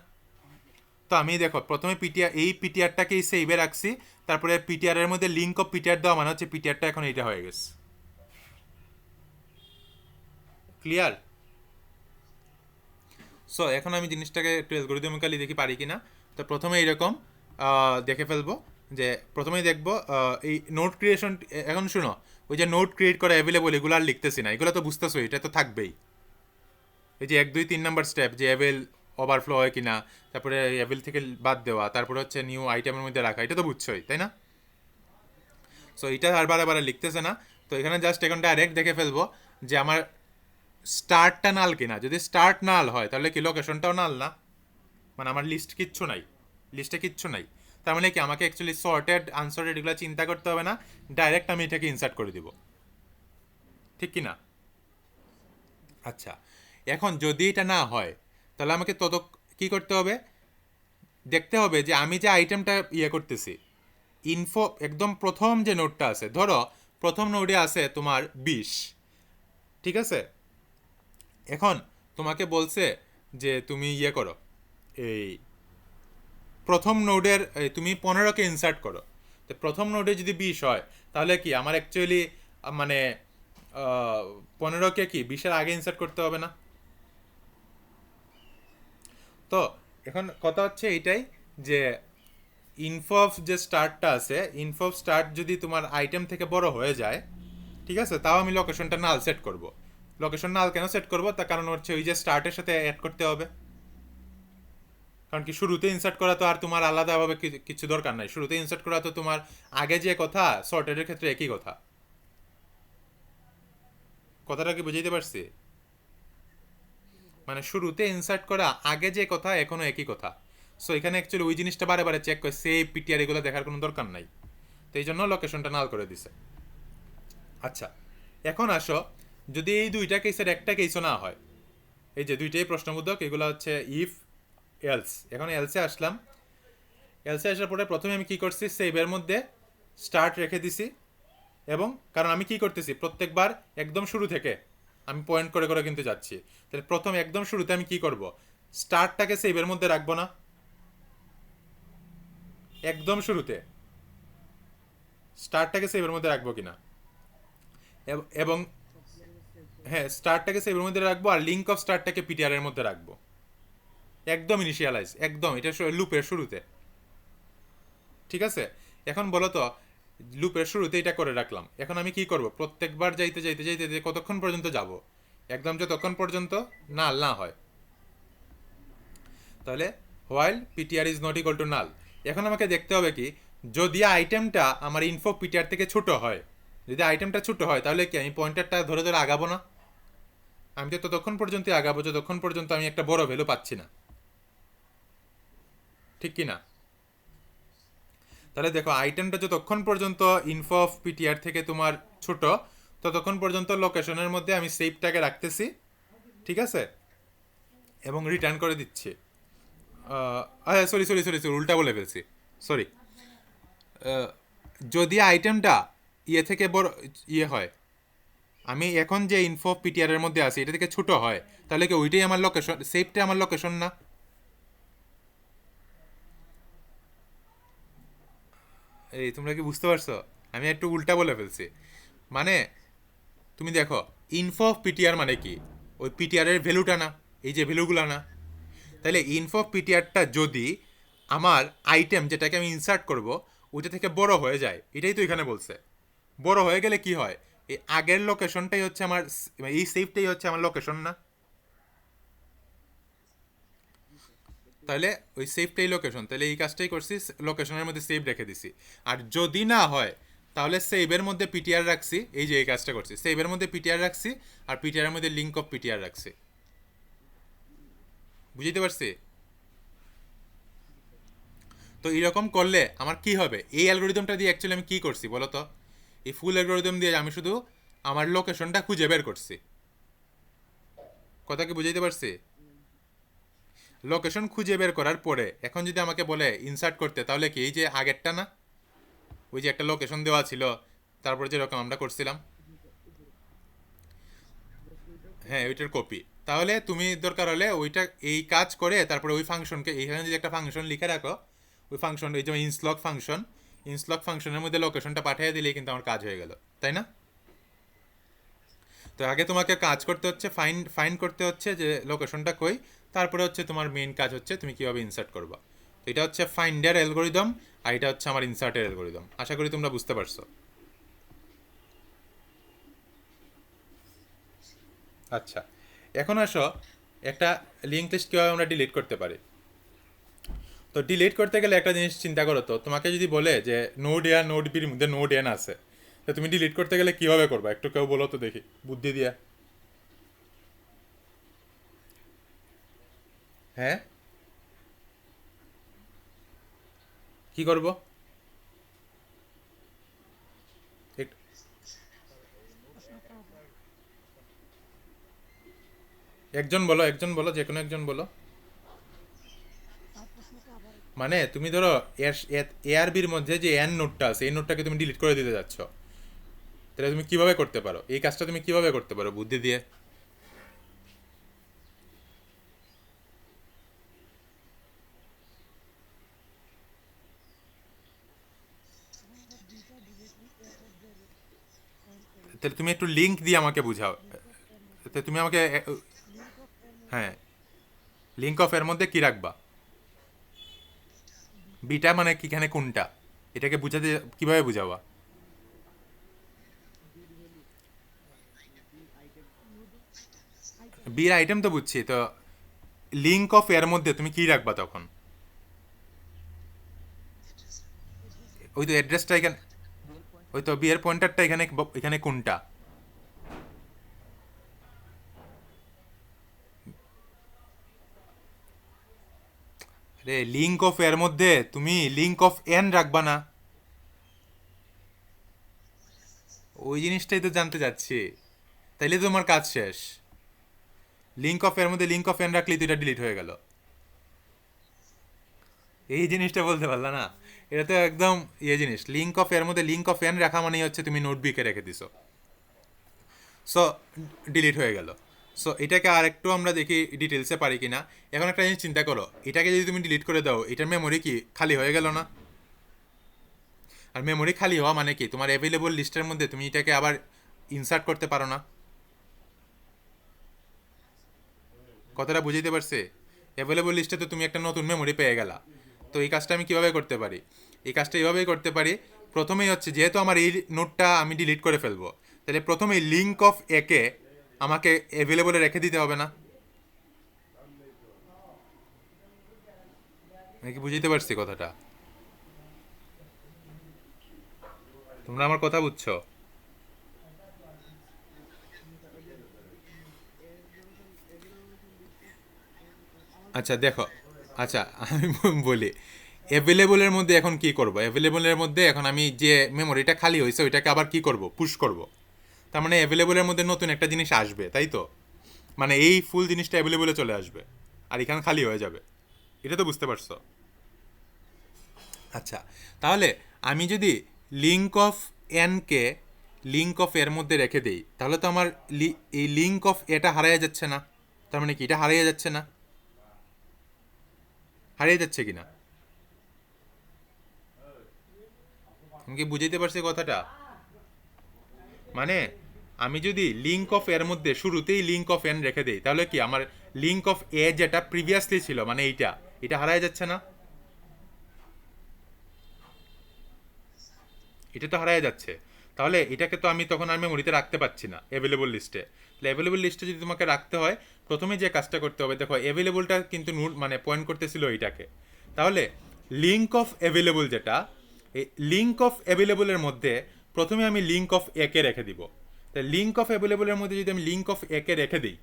[SPEAKER 1] তো আমি দেখো প্রথমে পিটিআর, এই পিটিআরটাকেই সেভে রাখছি, তারপরে পিটিআরের মধ্যে লিঙ্ক অফ পিটিআর দেওয়া মানে হচ্ছে পিটিআরটা এখন এইটা হয়ে গেছে। ক্লিয়ার? সো এখন আমি জিনিসটাকে একটু অ্যালগরিদমিক্যালি দেখি পারি কিনা। তো প্রথমে এইরকম দেখে ফেলবো, যে প্রথমেই দেখবো এই নোট ক্রিয়েশন। এখন শুনো, ওই যে নোট ক্রিয়েট করা অ্যাভেলেবল এগুলো আর লিখতেছি না, এগুলো তো বুঝতেছো, এটা তো থাকবেই। এই যে 1 2 3 নাম্বার স্টেপ, যে অ্যাভেল ওভারফ্লো হয় কিনা, তারপরে অ্যাভেল থেকে বাদ দেওয়া, তারপরে হচ্ছে নিউ আইটেমের মধ্যে রাখা, এটা তো বুঝছোই, তাই না? সো এটা আর বারে বারে লিখতেছে না। তো এখানে জাস্ট এখন ডাইরেক্ট দেখে ফেলবো যে আমার স্টার্টটা নাল কিনা। যদি স্টার্ট নাল হয় তাহলে কি লোকেশনটাও নাল না, মানে আমার লিস্ট কিচ্ছু নাই, লিস্টে কিচ্ছু নাই। তার মানে কি আমাকে অ্যাকচুয়ালি সর্টেড আনসর্টেড এগুলো চিন্তা করতে হবে না, ডাইরেক্ট আমি এটাকে ইনসার্ট করে দিব, ঠিক কি না? আচ্ছা, এখন যদি এটা না হয় তাহলে আমাকে তত কি করতে হবে, দেখতে হবে যে আমি যে আইটেমটা ইয়ে করতেছি, ইনফো একদম প্রথম যে নোটটা আছে, ধরো প্রথম নোটে আছে তোমার 20, ঠিক আছে? এখন তোমাকে বলছে যে তুমি ইয়ে করো, এই প্রথম নোডের তুমি 15কে ইনসার্ট করো। তো প্রথম নোডে যদি 20 হয়, তাহলে কি আমার অ্যাকচুয়ালি মানে 15কে কি 20-এর আগে ইনসার্ট করতে হবে না? তো এখন কথা হচ্ছে এইটাই যে ইনফো যে স্টার্টটা আছে, ইনফো স্টার্ট যদি তোমার আইটেম থেকে বড় হয়ে যায়, ঠিক আছে, তাও আমি লোকেশনটা নাল সেট করব। লোকেশন নাল কেন সেট করব, তার কারণ হচ্ছে ওই যে স্টার্টের সাথে অ্যাড করতে হবে। কারণ কি শুরুতে ইনসার্ট করা তো আর তোমার আলাদাভাবে কিছু দরকার নাই, শুরুতে ইনসার্ট করা তো তোমার আগে যে কথা সর্টেডের ক্ষেত্রে একই কথা। কথাটা কি বুঝাইতে পারছি? মানে শুরুতে ইনসার্ট করা আগে যে কথা এখনো একই কথা। সো এখানে অ্যাকচুয়ালি ওই জিনিসটা বারে বারে চেক করে সেভ পিটিআর এগুলো দেখার কোনো দরকার নাই। তো এই জন্য লোকেশনটা নাল করে দিছে। আচ্ছা, এখন আসো, যদি এই দুইটা কেসের একটা কেসও না হয়, এই যে দুইটাই প্রশ্নবোধক, এগুলো হচ্ছে ইফ এলস। এখন এলসে আসলাম। এলসে আসার পরে প্রথমে আমি কি করছি, সেভের মধ্যে স্টার্ট রেখে দিছি। এবং কারণ আমি কি করতেছি, প্রত্যেকবার একদম শুরু থেকে আমি পয়েন্ট করে করে কিন্তু যাচ্ছি। তাহলে প্রথম একদম শুরুতে আমি কি করব, স্টার্টটাকে সেভের মধ্যে রাখবো না? একদম শুরুতে স্টার্টটাকে সেভের মধ্যে রাখবো কিনা? এবং
[SPEAKER 2] সবগুলো সেভ করে
[SPEAKER 1] হ্যাঁ, স্টার্টটাকে সেভের মধ্যে রাখবো, আর লিঙ্ক অফ স্টার্টটাকে পিটিআর এর মধ্যে রাখবো। একদম ইনিশিয়ালাইজ, একদম এটা লুপের শুরুতে। ঠিক আছে, এখন বলো তো, লুপের শুরুতে এটা করে রাখলাম। এখন আমি কি করব, প্রত্যেকবার যাইতে যাইতে যাইতে যাইতে কতক্ষণ পর্যন্ত যাব? একদম যতক্ষণ পর্যন্ত নাল না হয়। তাহলে while PTR is not equal to নাল। এখন আমাকে দেখতে হবে কি, যদি আইটেমটা আমার ইনফো পিটিআর থেকে ছোট হয়, যদি আইটেমটা ছোট হয়, তাহলে কি আমি পয়েন্টারটা ধরে ধরে আগাবো না? আমি তো ততক্ষণ পর্যন্ত আগাবো যতক্ষণ পর্যন্ত আমি একটা বড় ভ্যালু পাচ্ছি না, ঠিক কি না? তাহলে দেখো, আইটেমটা যতক্ষণ পর্যন্ত ইনফো অফ পিটিআর থেকে তোমার ছোট, ততক্ষণ পর্যন্ত লোকেশনের মধ্যে আমি সেভটাকে রাখতেছি, ঠিক আছে, এবং রিটার্ন করে দিচ্ছি। আচ্ছা, সরি সরি সরি সরি, উল্টা বলে ফেলছি, সরি। যদি আইটেমটা ইয়ে থেকে বড় ইয়ে হয়, আমি এখন যে ইনফো পিটিআর এর মধ্যে আছি এটা থেকে ছোট হয়, তাহলে কি ওইটাই আমার লোকেশন, সেভটা আমার লোকেশন না? এই তোমরা কি বুঝতে পারছো? আমি একটু উল্টা বলে ফেলছি। মানে তুমি দেখো, ইনফো অফ পিটিআর মানে কি, ওই পিটিআর এর ভ্যালুটা না, এই যে ভ্যালুগুলো না? তাহলে ইনফো অফ পিটিআরটা যদি আমার আইটেম যেটাকে আমি ইনসার্ট করব ওইটা থেকে বড় হয়ে যায়, এটাই তো এখানে বলছে। বড় হয়ে গেলে কি হয়, এই আগের লোকেশনটাই হচ্ছে আমার, এই সেভটাই হচ্ছে আমার লোকেশন না?
[SPEAKER 2] জি স্যার দেখতে
[SPEAKER 1] তাহলে ওই সেভটাই লোকেশন, তাহলে এই কাজটাই করছি, লোকেশনের মধ্যে সেভ রেখে দিছি। আর যদি না হয়, তাহলে সেভের মধ্যে পিটিআর রাখছি, এই যে এই কাজটা করছি, সেভের মধ্যে পিটিআর রাখছি, আর পিটিআর এর মধ্যে লিঙ্ক অফ পিটিআর রাখছি। বুঝতে পারছি?
[SPEAKER 2] জি স্যার
[SPEAKER 1] তো এরকম করলে আমার কি হবে, এই অ্যালগোরিদমটা দিয়ে অ্যাকচুয়ালি আমি কি করছি বলো তো, এই ফুল অ্যালগোরিদম দিয়ে আমি শুধু আমার লোকেশনটা খুঁজে বের করছি। কথা কি বুঝাইতে পারছি?
[SPEAKER 2] জি
[SPEAKER 1] লোকেশন খুঁজে বের করার পরে এখন যদি আমাকে বলে ইনসার্ট করতে, তাহলে কি এই যে আগেরটা না, ওই যে একটা লোকেশন দেওয়া ছিল, তারপরে যেরকম আমরা করছিলাম,
[SPEAKER 2] জি স্যার উপরে জাস্ট ওইটার
[SPEAKER 1] হ্যাঁ
[SPEAKER 2] কপি।
[SPEAKER 1] ওইটার কপি। তাহলে তুমি দরকার হলে ওইটা এই কাজ করে তারপরে ওই ফাংশনকে, এইখানে যদি একটা ফাংশন লিখে রাখো, ওই ফাংশন, এই যে ইনস্লক ফাংশন, ইনস্লক ফাংশনের মধ্যে লোকেশনটা পাঠিয়ে দিলেই কিন্তু আমার কাজ হয়ে গেল, তাই না? তো আগে তোমাকে কাজ করতে হচ্ছে, ফাইন্ড ফাইন্ড করতে হচ্ছে যে লোকেশনটা কই, তারপরে হচ্ছে তোমার মেইন কাজ হচ্ছে তুমি কীভাবে ইনসার্ট করবা। তো এটা হচ্ছে ফাইন্ডের অ্যালগোরিদম, আর এটা হচ্ছে আমার ইনসার্টের অ্যালগোরিদম। আশা করি তোমরা বুঝতে পারছো। আচ্ছা, এখন আসো, একটা লিঙ্ক লিস্ট কীভাবে আমরা ডিলিট করতে পারি। তো ডিলিট করতে গেলে একটা জিনিস চিন্তা করো তো, তোমাকে যদি বলে যে নোড এ আর নোড বির মধ্যে নোড এন আছে, তো তুমি ডিলিট করতে গেলে কীভাবে করবা, একটু কেউ বলো তো দেখি বুদ্ধি দিয়া। হ্যাঁ, কি করবো? এক- একজন বলো, একজন বলো, যে কোনো একজন বলো। মানে তুমি ধরো এ আর বির মধ্যে যে এন নোটটা আছে, এই নোটটাকে তুমি ডিলিট করে দিতে যাচ্ছ, তাহলে তুমি কিভাবে করতে পারো এই কাজটা, তুমি কিভাবে করতে পারো বুদ্ধি দিয়ে? তাহলে তুমি একটু লিঙ্ক দিয়ে আমাকে বুঝাও। তো তুমি আমাকে
[SPEAKER 2] লিঙ্ক অফ এর
[SPEAKER 1] হ্যাঁ,
[SPEAKER 2] মধ্যে
[SPEAKER 1] লিঙ্ক অফ এর মধ্যে কি রাখবা?
[SPEAKER 2] বিটা
[SPEAKER 1] বিটা মানে কি, এখানে কোনটা? এটাকে বুঝাতে কিভাবে বুঝাবা?
[SPEAKER 2] বির ভ্যালু বির আইটেম আইটেম
[SPEAKER 1] বির আইটেম তো বুঝছি, তো লিঙ্ক অফ এর মধ্যে তুমি কি রাখবা তখন?
[SPEAKER 2] অ্যাড্রেস
[SPEAKER 1] ওই তো অ্যাড্রেসটা এখানে,
[SPEAKER 2] বিয়ের
[SPEAKER 1] ওই
[SPEAKER 2] পয়েন্টার
[SPEAKER 1] তো বিয়ের পয়েন্টারটা এখানে, এখানে কোনটা? আরে লিঙ্ক অফ এর মধ্যে তুমি লিঙ্ক অফ এন রাখবা না? ওই জিনিসটাই তো জানতে চাচ্ছি। তাইলে তো তোমার কাজ শেষ। লিঙ্ক অফ এর মধ্যে লিঙ্ক অফ এন রাখলেই তো এটা ডিলিট হয়ে গেল। এই জিনিসটা বলতে পারলা না? এটা তো একদম ইয়ে জিনিস। লিঙ্ক অফ এর মধ্যে লিঙ্ক অফ এন রাখা মানেই হচ্ছে তুমি নোটবুকে রেখে দিছো, সো ডিলিট হয়ে গেল। সো এটাকে আর একটু আমরা দেখি ডিটেলসে পারি কিনা। এখন একটা জিনিস চিন্তা করো, এটাকে যদি তুমি ডিলিট করে দাও, এটার মেমোরি কি খালি হয়ে গেল না? আর মেমোরি খালি হওয়া মানে কি, তোমার অ্যাভেলেবল লিস্টের মধ্যে তুমি এটাকে আবার ইনসার্ট করতে পারো না। কথাটা বুঝাইতে পারছে? অ্যাভেলেবল লিস্টে তো তুমি একটা নতুন মেমোরি পেয়ে গেলা। তো এই কাজটা আমি কীভাবে করতে পারি? এই কাজটা এইভাবেই করতে পারি। প্রথমেই হচ্ছে, যেহেতু আমার এই নোটটা আমি ডিলিট করে ফেলবো, তাহলে প্রথমেই লিঙ্ক অফ একে আমাকে অ্যাভেলেবলে রেখে দিতে হবে না? আমি কি বুঝাইতে পারছি কথাটা? তোমরা আমার কথা বুঝছো?
[SPEAKER 2] ওই যে অ্যাভেলেবল লিস্ট অফ এন আমার
[SPEAKER 1] আচ্ছা দেখো, আচ্ছা আমি বলি, অ্যাভেলেবলের মধ্যে এখন কি করব? অ্যাভেলেবলের মধ্যে এখন আমি যে মেমোরিটা খালি হয়েছে ওইটাকে আবার কি করব? পুশ করব। তার মানে অ্যাভেলেবলের মধ্যে নতুন একটা জিনিস আসবে, তাই তো? মানে এই ফুল জিনিসটা অ্যাভেলেবলে চলে আসবে, আর এখানে খালি হয়ে যাবে। এটা তো বুঝতে পারছো? আচ্ছা, তাহলে আমি যদি লিঙ্ক অফ এনকে লিঙ্ক অফ এর মধ্যে রেখে দিই, তাহলে তো আমার এই লিঙ্ক অফ এটা হারিয়ে যাচ্ছে না? তার মানে কি এটা হারিয়ে যাচ্ছে না? হারিয়ে যাচ্ছে কি না? আমি কি বুঝাইতে পারছি কথাটা? মানে আমি যদি লিঙ্ক অফ এর মধ্যে শুরুতেই লিঙ্ক অফ এন রেখে দিই, তাহলে কি আমার লিঙ্ক অফ এ যেটা প্রিভিয়াসলি ছিল, মানে এইটা, এটা হারায় যাচ্ছে না? এটা তো হারায় যাচ্ছে। তাহলে এটাকে তো আমি তখন আর মেমোরিতে রাখতে পারছি না অ্যাভেলেবল লিস্টে। তাহলে অ্যাভেলেবল লিস্টে যদি তোমাকে রাখতে হয়, প্রথমে যে কাজটা করতে হবে, দেখো অ্যাভেলেবলটা কিন্তু মানে পয়েন্ট করতেছিল এইটাকে। তাহলে লিঙ্ক অফ অ্যাভেলেবল যেটা, এই লিঙ্ক অফ অ্যাভেলেবলের মধ্যে প্রথমে আমি লিঙ্ক অফ একে রেখে দিব। তাই লিঙ্ক অফ অ্যাভেলেবলের মধ্যে যদি আমি লিঙ্ক অফ একে রেখে দিই,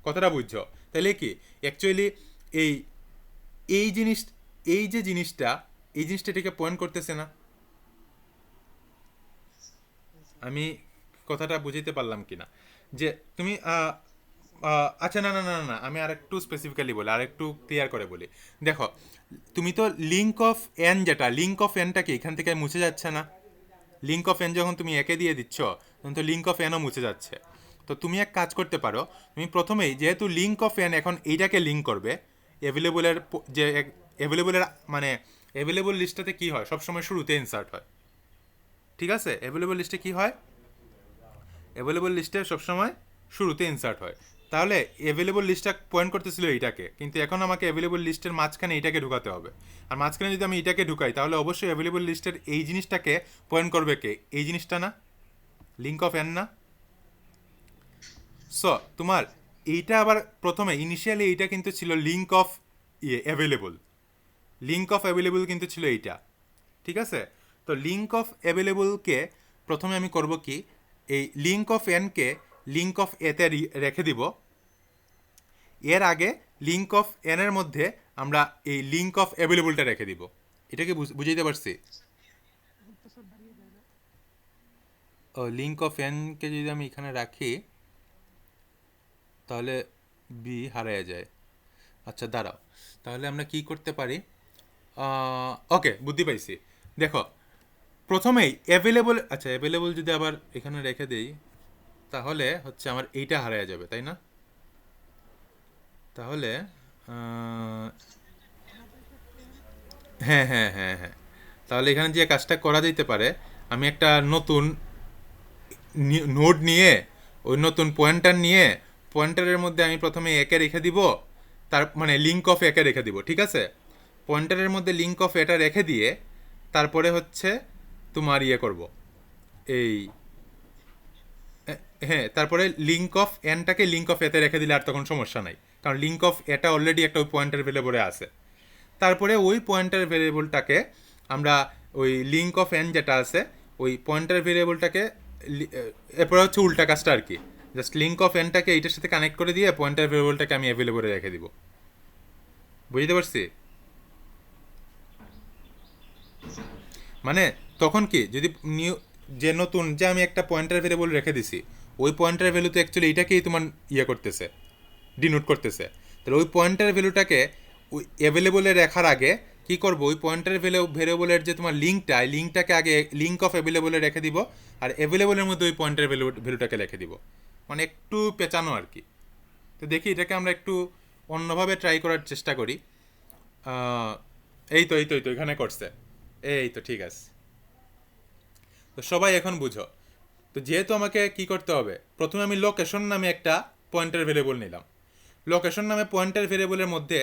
[SPEAKER 1] কথাটা বুঝছো? তাহলে কি অ্যাকচুয়ালি এই এই জিনিস, এই যে জিনিসটা, এই জিনিসটা এটাকে পয়েন্ট করতেছে না? আমি কথাটা বুঝাইতে পারলাম কিনা? যে তুমি আচ্ছা, না না না না না, আমি আর একটু স্পেসিফিক্যালি বলি, আর একটু ক্লিয়ার করে বলি। দেখো, তুমি তো লিঙ্ক অফ এন যেটা, লিঙ্ক অফ এনটা কি এখান থেকে মুছে যাচ্ছে না? লিঙ্ক অফ এন যখন তুমি একে দিয়ে দিচ্ছ, তখন তো লিঙ্ক অফ এনও মুছে যাচ্ছে। তো তুমি এক কাজ করতে পারো, তুমি প্রথমেই যেহেতু লিঙ্ক অফ এন এখন এইটাকে লিঙ্ক করবে অ্যাভেলেবলের, যে অ্যাভেলেবলের মানে অ্যাভেলেবল লিস্টটাতে কী হয়, সবসময় শুরুতে ইনসার্ট হয়। ঠিক আছে? অ্যাভেলেবল লিস্টে কী হয়? অ্যাভেলেবল লিস্টে সবসময় শুরুতে ইনসার্ট হয়। তাহলে অ্যাভেলেবল লিস্টটা পয়েন্ট করতেছিল এইটাকে, কিন্তু এখন আমাকে অ্যাভেলেবল লিস্টের মাঝখানে এইটাকে ঢুকাতে হবে। আর মাঝখানে যদি আমি এটাকে ঢুকাই, তাহলে অবশ্যই অ্যাভেলেবল লিস্টের এই জিনিসটাকে পয়েন্ট করবে কে? এই জিনিসটা না? লিঙ্ক অফ এন না? সো তোমার এইটা আবার প্রথমে ইনিশিয়ালি এইটা কিন্তু ছিল link of available. Link of available কিন্তু ছিল এইটা। ঠিক আছে? তো লিঙ্ক অফ অ্যাভেলেবলকে প্রথমে আমি করব কি, এই লিঙ্ক অফ এনকে লিঙ্ক অফ এতে রেখে দিব। এর আগে লিঙ্ক অফ এনের মধ্যে আমরা এই লিঙ্ক অফ অ্যাভেলেবলটা রেখে দিব। এটাকে বুঝাইতে পারছি?
[SPEAKER 2] তখন তো সব দাঁড়িয়ে যায় না।
[SPEAKER 1] ও, লিঙ্ক অফ এনকে যদি আমি এখানে রাখি, তাহলে বি হারিয়ে যায়। আচ্ছা দাঁড়াও, তাহলে আমরা কি করতে পারি? ওকে, বুদ্ধি পাইছি। দেখো, প্রথমেই অ্যাভেলেবল, আচ্ছা অ্যাভেলেবল যদি আবার এখানে রেখে দেই, তাহলে হচ্ছে আমার এইটা হারিয়ে যাবে, তাই না? তাহলে আহ,
[SPEAKER 2] আমাদের ক্ষেত্রে
[SPEAKER 1] হ্যাঁ হ্যাঁ হ্যাঁ হ্যাঁ, তাহলে এখানে যে কাজটা করা যেতে পারে, আমি একটা নতুন নোড নিয়ে ওই নতুন পয়েন্টার নিয়ে পয়েন্টারের মধ্যে আমি প্রথমে একে রেখে দিব, তার মানে লিঙ্ক অফ একে রেখে দিব, ঠিক আছে? পয়েন্টারের মধ্যে লিঙ্ক অফ এটা রেখে দিয়ে তারপরে হচ্ছে তোমার ইয়ে করব, এই হ্যাঁ, তারপরে লিঙ্ক অফ এনটাকে লিঙ্ক অফ এতে রেখে দিলে আর তখন সমস্যা নাই, কারণ লিঙ্ক অফ এটা অলরেডি একটা ওই পয়েন্টার ভেরিয়েবলে আছে। তারপরে ওই পয়েন্টার ভেরিয়েবলটাকে আমরা ওই লিঙ্ক অফ এন যেটা আছে ওই পয়েন্টার ভেরিয়েবলটাকে এরপরে হচ্ছে উল্টা কাজটা আর কি, জাস্ট লিঙ্ক অফ এনটাকে এইটার সাথে কানেক্ট করে দিয়ে পয়েন্টার ভেরিয়েবলটাকে আমি অ্যাভেলেবলে রেখে দিব। বুঝতে পারছি? মানে তখন কি যদি নিউ যে নতুন যে আমি একটা পয়েন্টার ভেরিয়েবল রেখে দিছি ওই পয়েন্টার ভ্যালু তো অ্যাকচুয়ালি এইটাকেই তোমার ইয়ে করতেছে, ডিনোট করতেছে। তাহলে ওই পয়েন্টার ভ্যালুটাকে ওই অ্যাভেলেবলে রাখার আগে কি করব, ওই পয়েন্টার ভ্যারিয়েবলের যে তোমার লিঙ্কটা, এই লিঙ্কটাকে আগে লিঙ্ক অফ অ্যাভেলেবলে রেখে দিব, আর অ্যাভেলেবলের মধ্যে ওই পয়েন্টার ভ্যালুটাকে রেখে দিব। মানে একটু পেঁচানো আর কি। তো দেখি এটাকে আমরা একটু অন্যভাবে ট্রাই করার চেষ্টা করি। আহ, এই তো এখানে করছে। এই তো ঠিক আছে। তো সবাই এখন বুঝো। তো যেহেতু আমাকে কি করতে হবে, প্রথমে আমি লোকেশন নামে একটা পয়েন্টার ভেরিয়েবল নিলাম। লোকেশন নামে পয়েন্টার ভেরিয়েবলের মধ্যে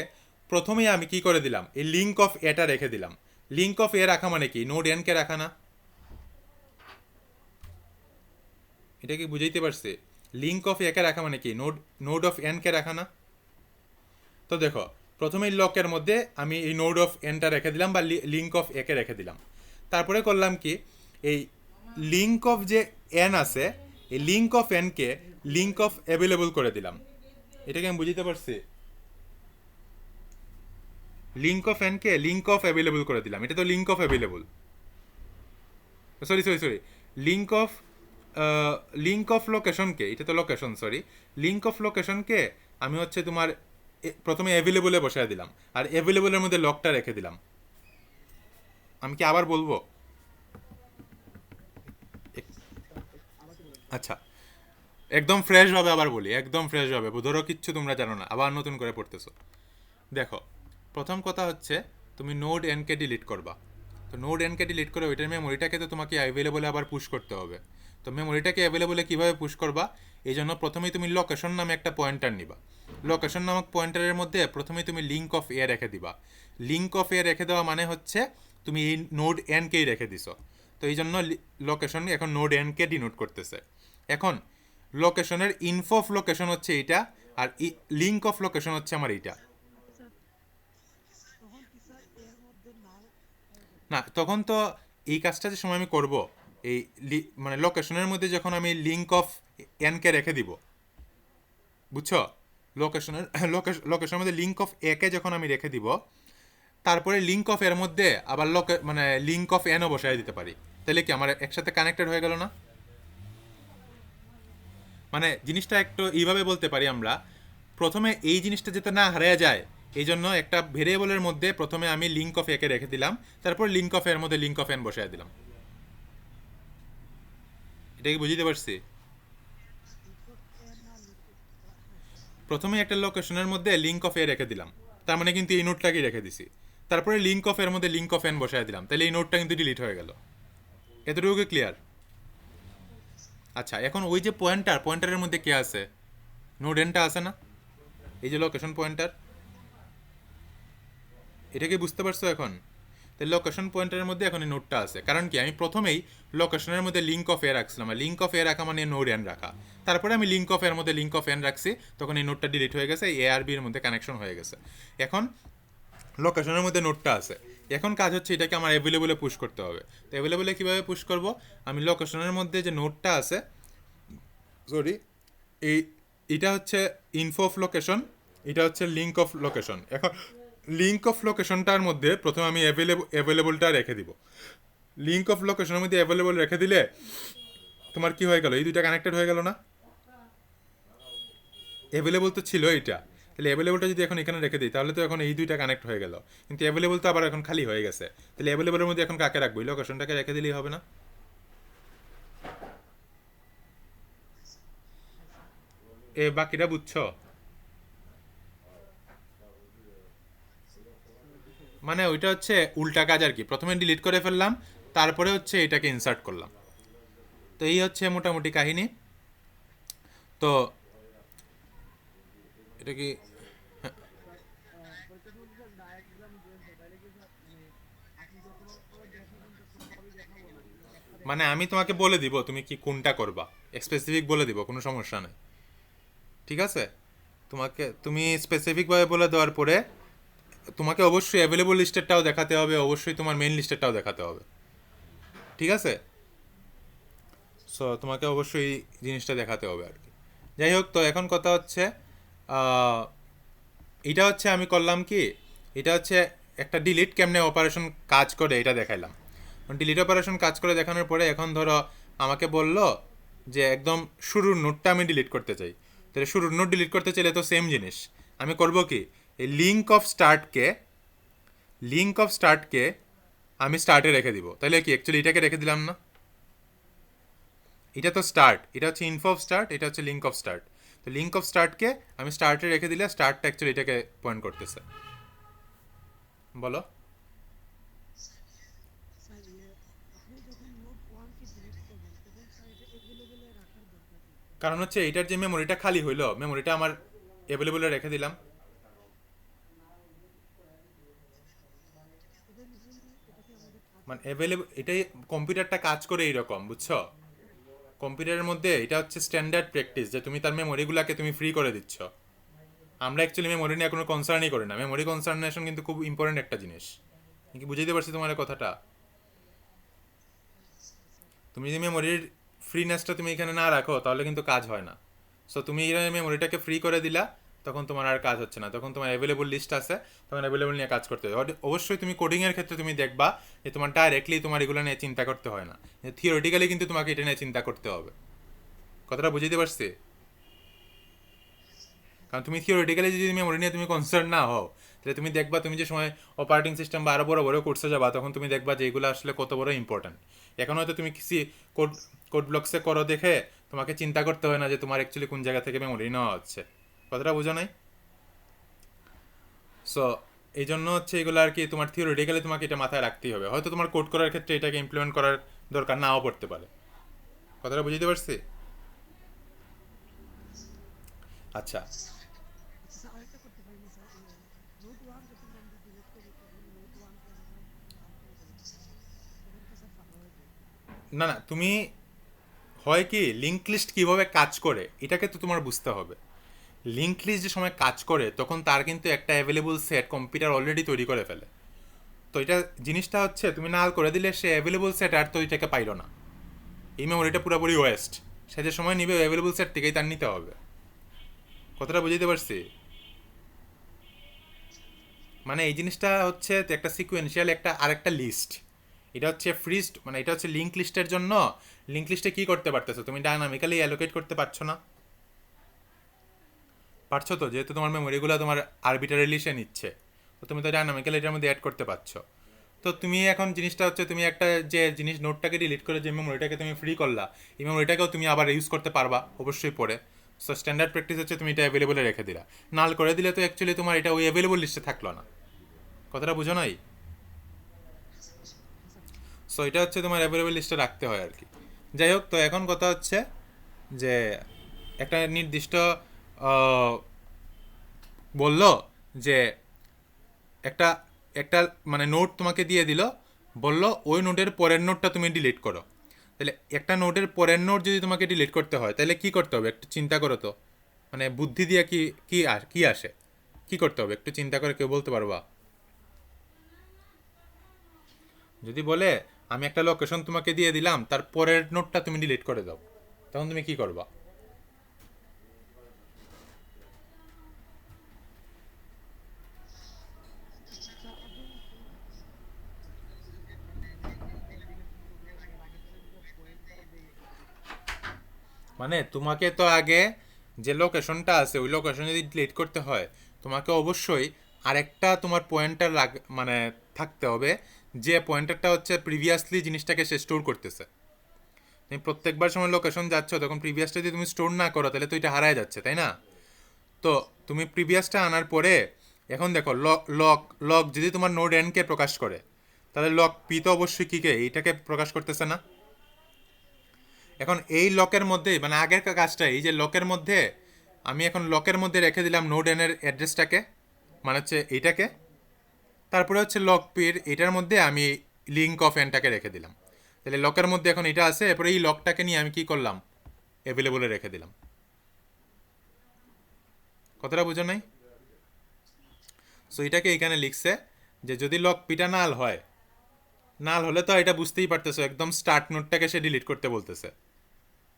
[SPEAKER 1] প্রথমেই আমি কি করে দিলাম, এই লিঙ্ক অফ এটা রেখে দিলাম। লিঙ্ক অফ এ রাখা মানে কি, নোড এন কে রাখা না? এটা কি বুঝাইতে পারছে? লিঙ্ক অফ এ কে রাখা মানে কি, node node of N K রাখা না? তো দেখো, প্রথমে লকের মধ্যে আমি এই নোড অফ এনটা রেখে দিলাম বা লিঙ্ক অফ একে রেখে দিলাম। তারপরে করলাম কি, এই লিঙ্ক অফ যে এন আছে এই লিঙ্ক অফ এনকে লিঙ্ক অফ অ্যাভেলেবল করে দিলাম। এটাকে আমি বুঝতে পারছি? লিঙ্ক অফ এনকে লিঙ্ক অফ অ্যাভেলেবল করে দিলাম, এটা তো link of available. Sorry, link of link of লোকেশনকে, এটা তো লোকেশন, সরি, লিঙ্ক অফ লোকেশনকে আমি হচ্ছে তোমার প্রথমে অ্যাভেলেবলে বসায় দিলাম, আর অ্যাভেলেবলের মধ্যে লকটা রেখে দিলাম। আমি কি আবার বলবো?
[SPEAKER 2] আমাকে বলেন।
[SPEAKER 1] আচ্ছা, একদম ফ্রেশভাবে আবার বলি, একদম ফ্রেশভাবে, ধরো কিচ্ছু তোমরা জানো না, আবার নতুন করে পড়তেছো। দেখো, প্রথম কথা হচ্ছে তুমি নোড এনকে ডিলিট করবা। তো নোড এনকে ডিলিট করে ওইটার মেমোরিটাকে তো তোমাকে অ্যাভেলেবলে আবার পুশ করতে হবে। তো মেমোরিটাকে অ্যাভেলেবলে কীভাবে পুশ করবা, এই জন্য প্রথমেই তুমি লোকেশন নামে একটা পয়েন্টার নিবা। লোকেশন নামক পয়েন্টারের মধ্যে প্রথমেই তুমি লিঙ্ক অফ এ রেখে দিবা। লিঙ্ক অফ এ রেখে দেওয়া মানে হচ্ছে তুমি এই নোড এনকেই রেখে দিছো। তো এই জন্য লোকেশন এখন নোড এনকে ডিনোট করতেছে। এখন লোকেশনের ইনফো অফ লোকেশন হচ্ছে এইটা, আর লিঙ্ক অফ লোকেশন হচ্ছে আমার এইটা।
[SPEAKER 2] স্যার, তখন কি স্যার এর মধ্যে নাল
[SPEAKER 1] না, তখন তো এই কাজটা যে সময় আমি করব, এই মানে লোকেশনের মধ্যে যখন আমি লিঙ্ক অফ এনকে রেখে দিব, বুঝছো? লোকেশনের লোকেশনের মধ্যে লিঙ্ক অফ একে যখন আমি রেখে দিব, তারপরে লিঙ্ক অফ এর মধ্যে আবার মানে লিঙ্ক অফ এনও বসায় দিতে পারি। তাহলে কি আমার একসাথে কানেক্টেড হয়ে গেল না? মানে জিনিসটা একটু এইভাবে বলতে পারি আমরা, প্রথমে এই জিনিসটা যাতে না হারিয়ে যায় এই জন্য একটা ভেরিয়েবলের মধ্যে প্রথমে আমি লিঙ্ক অফ একে রেখে দিলাম, তারপর লিঙ্ক অফ এর মধ্যে লিঙ্ক অফ এন বসায় দিলাম। এটা কি বুঝতে পারছি?
[SPEAKER 2] লিকুইড এর না লিকুইড, হ্যাঁ স্যার।
[SPEAKER 1] প্রথমে একটা লোকেশনের মধ্যে লিঙ্ক অফ এ রেখে দিলাম, তার মানে কিন্তু এই নোটটাকেই রেখে দিছি। তারপরে লিঙ্ক অফ এর মধ্যে লিঙ্ক অফ এন বসায় দিলাম, তাহলে এই নোটটা কিন্তু ডিলিট হয়ে গেল। এতটুকু কি ক্লিয়ার? আচ্ছা, এখন ওই যে পয়েন্টারের মধ্যে কে আছে, নোড এনটা আছে না, এই যে লোকেশন পয়েন্টার, এটা কি বুঝতে পারছো এখন? তাহলে লোকেশন পয়েন্টারের মধ্যে এখন এই নোটটা আছে, কারণ কি আমি প্রথমেই লোকেশনের মধ্যে লিঙ্ক অফ এ রাখছিলাম, আর লিঙ্ক অফ এ রাখা মানে নোড এন রাখা। তারপরে আমি লিঙ্ক অফ এর মধ্যে লিঙ্ক অফ এন রাখছি, তখন এই নোটটা ডিলিট হয়ে গেছে, এ আর বি এর মধ্যে কানেকশন হয়ে গেছে। এখন লোকেশনের মধ্যে নোটটা আছে, এখন কাজ হচ্ছে এটাকে আমার অ্যাভেলেবলে পুশ করতে হবে। তো অ্যাভেলেবলে কীভাবে পুশ করব, আমি লোকেশনের মধ্যে যে নোটটা আছে, সরি, এই এটা হচ্ছে ইনফো অফ লোকেশন, এটা হচ্ছে লিঙ্ক অফ লোকেশন। এখন লিঙ্ক অফ লোকেশনটার মধ্যে প্রথমে আমি অ্যাভেলেবলটা রেখে দিব। লিঙ্ক অফ লোকেশনের মধ্যে অ্যাভেলেবল রেখে দিলে তোমার কি হয়ে গেল, এই দুইটা কানেক্টেড হয়ে গেল না? অ্যাভেলেবল তো ছিল এইটা, তাহলে অ্যাভেলেবলটা যদি এখন এখানে রেখে দিই তাহলে তো এখন এই দুইটা কানেক্ট হয়ে গেল, কিন্তু অ্যাভেলেবল তো আবার এখন খালি হয়ে গেছে। তাহলে অ্যাভেলেবলের মধ্যে এখন কাকে রাখবো, এই লোকেশনটাকে রেখে দিলেই হবে না? এ বাকিটা বুঝছো? মানে ওইটা হচ্ছে উল্টা কাজ আর কি, প্রথমে ডিলিট করে ফেললাম, তারপরে হচ্ছে এটাকে ইনসার্ট করলাম। তো এই হচ্ছে মোটামুটি কাহিনী। তো এটা কি
[SPEAKER 2] স্যার পরীক্ষার সময় স্যার ডায়াগ্রাম দিয়েছে, তাহলে কি স্যার মানে আপনি যতভাবে দেখাবেন ততভাবেই দেখাবো, নাকি একটা
[SPEAKER 1] মানে
[SPEAKER 2] দেখালেই
[SPEAKER 1] আমি
[SPEAKER 2] হবে?
[SPEAKER 1] তোমাকে বলে দিব তুমি কি কোনটা করবা, স্পেসিফিক বলে দিব, কোনো সমস্যা নেই, ঠিক আছে? তুমি স্পেসিফিকভাবে বলে দেওয়ার পরে তোমাকে অবশ্যই অ্যাভেলেবল লিস্টেরটাও দেখাতে হবে, অবশ্যই তোমার মেইন লিস্টেরটাও দেখাতে হবে, ঠিক আছে? সো তোমাকে অবশ্যই এই জিনিসটা দেখাতে হবে আর কি। যাই হোক, তো এখন কথা হচ্ছে আহ, এটা হচ্ছে আমি করলাম কি, এটা হচ্ছে একটা ডিলিট কেমনে অপারেশন কাজ করে এটা দেখাইলাম। ডিলিট অপারেশন কাজ করে দেখানোর পরে এখন ধরো আমাকে বললো যে একদম শুরুর নোটটা আমি ডিলিট করতে চাই। তাহলে শুরুর নোট ডিলিট করতে চাইলে তো সেম জিনিস আমি করব কি, এই লিঙ্ক অফ স্টার্টকে আমি স্টার্টে রেখে দিব। তাহলে কি অ্যাকচুয়ালি এটাকে রেখে দিলাম না? এটা তো স্টার্ট, এটা হচ্ছে ইনফো অফ স্টার্ট, এটা হচ্ছে লিঙ্ক অফ স্টার্ট। তো লিঙ্ক অফ স্টার্টকে আমি স্টার্টে রেখে দিলে স্টার্টটা অ্যাকচুয়ালি এটাকে পয়েন্ট করতেছে। বলো।
[SPEAKER 2] স্যার আপনি যখন নোট ওয়ানকে ডিলিট করবেন তখন স্যার এটা অ্যাভেলেবেলে রাখার দরকার কি?
[SPEAKER 1] কারণ হচ্ছে এইটার যে মেমোরিটা খালি হইলো, মেমোরিটা আমার অ্যাভেলেবলে রেখে দিলাম।
[SPEAKER 2] অ্যাভেলেবেল এটা কি আমাদের কাজ
[SPEAKER 1] মানে
[SPEAKER 2] করে?
[SPEAKER 1] অ্যাভেলেবল এটাই, কম্পিউটারটা কাজ করে এইরকম, বুঝছো? কম্পিউটারের মধ্যে এটা হচ্ছে স্ট্যান্ডার্ড প্র্যাকটিস যে তুমি তার মেমোরিগুলোকে তুমি ফ্রি করে দিচ্ছ। আমরা অ্যাকচুয়ালি মেমোরি নিয়ে কোনো কনসার্নই করি না। মেমোরি কনসার্নেশন কিন্তু খুব ইম্পর্টেন্ট একটা জিনিস। আমি কি বুঝাইতে পারছি তোমার এই কথাটা? তুমি যদি মেমোরির ফ্রিনেসটা তুমি এখানে না রাখো তাহলে কিন্তু কাজ হয় না। সো তুমি এই মেমোরিটাকে ফ্রি করে দিলা, তখন তোমার আর কাজ হচ্ছে না, তখন তোমার অ্যাভেলেবল লিস্ট আছে, তখন অ্যাভেলেবল নিয়ে কাজ করতে হবে। অবশ্যই তুমি কোডিংয়ের ক্ষেত্রে তুমি দেখবা যে তোমার ডাইরেক্টলি তোমার এগুলো নিয়ে চিন্তা করতে হয় না, থিওরিটিক্যালি কিন্তু তোমাকে এটা নিয়ে চিন্তা করতে হবে। কথাটা বুঝাইতে পারছি? কারণ তুমি থিওরিটিক্যালি যদি মেমোরি নিয়ে তুমি কনসার্ন না হও, তাহলে তুমি দেখবা তুমি যে সময় অপারেটিং সিস্টেম বা আরও বড় বড় কোর্সে যাবা, তখন তুমি দেখবা যে এগুলো আসলে কত বড় ইম্পর্ট্যান্ট। এখন হয়তো তুমি কিছু কোড কোড ব্লকসে করো দেখে তোমাকে চিন্তা করতে হয় না যে তোমার অ্যাকচুয়ালি কোন জায়গা থেকে মেমোরি নেওয়া হচ্ছে। কথাটা বোঝা নাই? সো এই জন্য হচ্ছে এগুলো আর কি, তোমার থিওরিটিক্যালি তোমাকে এটা মাথায় রাখতেই হবে। হয়তো তোমার কোড করার ক্ষেত্রে এটাকে ইমপ্লিমেন্ট করার দরকার নাও পড়তে পারে। কথাটা বুঝতে পারছি? আচ্ছা।
[SPEAKER 2] আচ্ছা স্যার, আরেকটা করতে পারি না স্যার? নোট ওয়ান যখন আমরা ডিলিট করবো তখন নোট ওয়ানকে যখন বার করে দেবো তখন তো স্যার ফাঁকা হয়ে যায়।
[SPEAKER 1] না না, তুমি হয় কি, লিঙ্ক লিস্ট কীভাবে কাজ করে এটাকে তো তোমার বুঝতে হবে। লিঙ্ক লিস্ট যে সময় কাজ করে তখন তার কিন্তু একটা অ্যাভেলেবল সেট কম্পিউটার অলরেডি তৈরি করে ফেলে। তো এটা জিনিসটা হচ্ছে তুমি নাল করে দিলে সে অ্যাভেলেবল সেট আর তো ওইটাকে পাইলো না, এই মেমোরিটা পুরোপুরি ওয়েস্ট। সে যে সময় নিবে অ্যাভেলেবল সেট থেকেই তার নিতে হবে। কথাটা বুঝতে পারছি? মানে এই জিনিসটা হচ্ছে একটা সিকুয়েন্সিয়াল একটা আরেকটা লিস্ট। এটা হচ্ছে ফ্রিজড, মানে এটা হচ্ছে লিঙ্ক লিস্টের জন্য। লিঙ্ক লিস্টে কি করতে পারতেছো তুমি, ডায়নামিক্যালি অ্যালোকেট করতে পারছো না? পারছো তো, যেহেতু তোমার মেমোরিগুলো তোমার আরবিটারিলি সে নিচ্ছে, তো তুমি তো ডায়নামিক্যালি এটার মধ্যে অ্যাড করতে পারছো। তো তুমি এখন জিনিসটা হচ্ছে তুমি একটা যে জিনিস নোটটাকে ডিলিট করে যে মেমোরিটাকে তুমি ফ্রি করলা, এই মেমোরিটাকেও তুমি আবার ইউজ করতে পারবা অবশ্যই পরে। সো স্ট্যান্ডার্ড প্র্যাকটিস হচ্ছে তুমি এটা অ্যাভেলেবলে রেখে দিলা। নাল করে দিলে তো অ্যাকচুয়ালি তোমার এটা ওই অ্যাভেলেবল লিস্টে থাকলো না। কথাটা বুঝো নাই?
[SPEAKER 2] হ্যাঁ স্যার।
[SPEAKER 1] সো এটা হচ্ছে তোমার অ্যাভেলেবল লিস্টে রাখতে হয় আর কি। যাই হোক, তো এখন কথা হচ্ছে যে একটা নির্দিষ্ট আহ, বললো যে একটা একটা মানে নোট তোমাকে দিয়ে দিল, বললো ওই নোটের পরের নোটটা তুমি ডিলিট করো। তাহলে একটা নোটের পরের নোট যদি তোমাকে ডিলিট করতে হয় তাহলে কি করতে হবে একটু চিন্তা করো তো। মানে বুদ্ধি দিয়ে কি আসে, কি করতে হবে একটু চিন্তা করে কেউ বলতে পারবা? যদি বলে আমি একটা লোকেশন তোমাকে দিয়ে দিলাম, তার পরের নোটটা তুমি ডিলিট করে দাও, তখন তুমি কি করবা?
[SPEAKER 2] স্যার আপনি মানে যেখানে নোট ডিলিট করবো এর আগে থেকে কি স্যার পয়েন্টার দিয়ে রেখে দিব?
[SPEAKER 1] মানে তোমাকে তো আগে যে লোকেশনটা আছে ওই লোকেশন যদি ডিলিট করতে হয়, তোমাকে অবশ্যই আরেকটা তোমার পয়েন্টার মানে থাকতে হবে, যে পয়েন্টারটা হচ্ছে প্রিভিয়াসলি জিনিসটাকে সে স্টোর করতেছে। তুমি প্রত্যেকবার সময় লোকেশন যাচ্ছ, তখন প্রিভিয়াসটা যদি তুমি স্টোর না করো তাহলে তো এটা হারায় যাচ্ছে, তাই না? তো তুমি প্রিভিয়াসটা আনার পরে এখন দেখো লক লক লক যদি তোমার নোড এনকে প্রকাশ করে, তাহলে লক পি তো অবশ্যই কিকে এইটাকে প্রকাশ করতেছে না? এখন এই লকের মধ্যে মানে আগের কাজটা এই যে লকের মধ্যে আমি এখন লকের মধ্যে রেখে দিলাম নোড এনের অ্যাড্রেসটাকে, মানে হচ্ছে এইটাকে। তারপরে হচ্ছে লক পির এটার মধ্যে আমি লিঙ্ক অফ এনটাকে রেখে দিলাম। তাহলে লকের মধ্যে এখন এটা আছে, এরপরে এই লকটাকে নিয়ে আমি কি করলাম, অ্যাভেলেবলে রেখে দিলাম। কথাটা বুঝো নাই? সো এটাকে এখানে লিখছে যে যদি লক পিটা নাল হয়, নাল হলে তো এটা বুঝতেই পারতেছো, একদম স্টার্ট নোটটাকে সে ডিলিট করতে বলতেছে,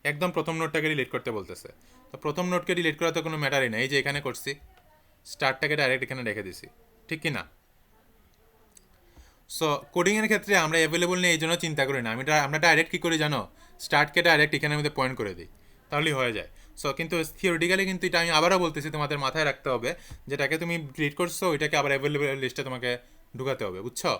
[SPEAKER 1] একদম প্রথম নোটটাকে ডিলিট করতে বলতেছে। তো প্রথম নোটকে ডিলিট করা তো কোনো ম্যাটারই না, এই যে এখানে করছি, স্টার্টটাকে ডাইরেক্ট এখানে রেখে দিছি, ঠিক কি না? সো কোডিংয়ের ক্ষেত্রে আমরা অ্যাভেলেবল নিয়ে এই জন্য চিন্তা করি না, আমরা ডাইরেক্ট কী করি জানো, স্টার্টকে ডাইরেক্ট এখানের মধ্যে পয়েন্ট করে দিই, তাহলেই হয়ে যায়। সো কিন্তু থিওরিটিক্যালি কিন্তু এটা আমি আবারও বলতেছি, তোমাদের মাথায় রাখতে হবে যেটাকে তুমি ডিলিট করছো ওইটাকে আবার অ্যাভেলেবল লিস্টে তোমাকে ঢুকাতে হবে, বুঝছো?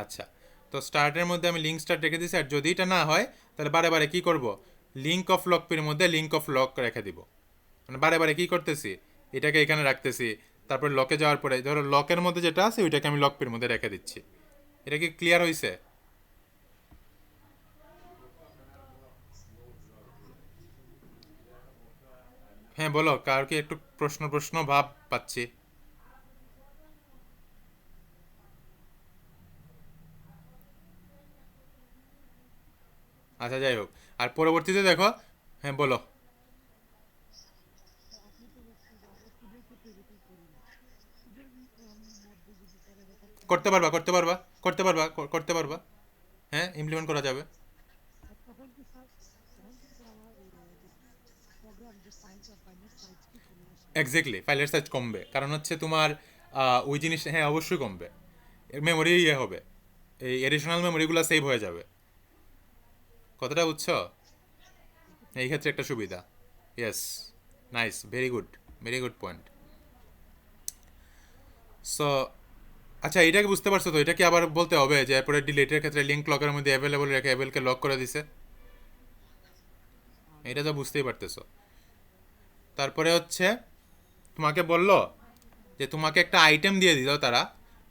[SPEAKER 1] আচ্ছা, তো স্টার্টের মধ্যে আমি লিঙ্ক স্টার্ট রেখে দিয়েছি, আর যদি এটা না হয় তাহলে বারে বারে কী করব, লিঙ্ক অফ লক পির মধ্যে লিঙ্ক অফ লক রেখে দিব। মানে বারে বারে কী করতেছি, এটাকে এখানে রাখতেছি, তারপর লকে যাওয়ার পরে ধরো লকের মধ্যে যেটা আছে ওইটাকে আমি লক পির মধ্যে রেখে দিচ্ছি। এটা কি ক্লিয়ার হয়েছে? হ্যাঁ বলো, কার কি একটু প্রশ্ন প্রশ্ন ভাব পাচ্ছি। আচ্ছা যাই হোক, আর পরবর্তীতে দেখো, হ্যাঁ বলো।
[SPEAKER 2] আপনি তো বলছেন যে আমরা সুদের ক্ষেত্রে এরকম করি না। সুদের মধ্যে যদি করে দেখা যায়
[SPEAKER 1] করতে
[SPEAKER 2] আমরা
[SPEAKER 1] পারবা, করতে পারবা, করতে পারবা, করতে পারবা। হ্যাঁ, ইমপ্লিমেন্ট করা যাবে।
[SPEAKER 2] তখন কি স্যার, তখন কি স্যার আমার যে প্রোগ্রাম যে ফাইলের সাইজ কি কমে আসে?
[SPEAKER 1] এক্স্যাক্টলি, ফাইলের সাইজ কমবে, কারণ হচ্ছে তোমার ওই জিনিস, হ্যাঁ অবশ্যই কমবে, মেমোরি ইয়ে হবে, এই এডিশনাল মেমোরিগুলো সেভ হয়ে যাবে। কথাটা বুঝছো?
[SPEAKER 2] এক্ষেত্রে
[SPEAKER 1] এই
[SPEAKER 2] স্যার
[SPEAKER 1] ক্ষেত্রে একটা সুবিধা। Yes, nice, very good, very good point. So আচ্ছা, এটাকে বুঝতে পারছো তো? এটা কি আবার বলতে হবে যে এরপরে ডিলিটের ক্ষেত্রে লিঙ্ক লকের মধ্যে অ্যাভেলেবল রেখে অ্যাভেলকে লক করে দিছে? এটা
[SPEAKER 2] জি
[SPEAKER 1] তো
[SPEAKER 2] স্যার।
[SPEAKER 1] বুঝতেই পারতেছো। তারপরে হচ্ছে তোমাকে বললো যে তোমাকে একটা আইটেম দিয়ে দিল তারা,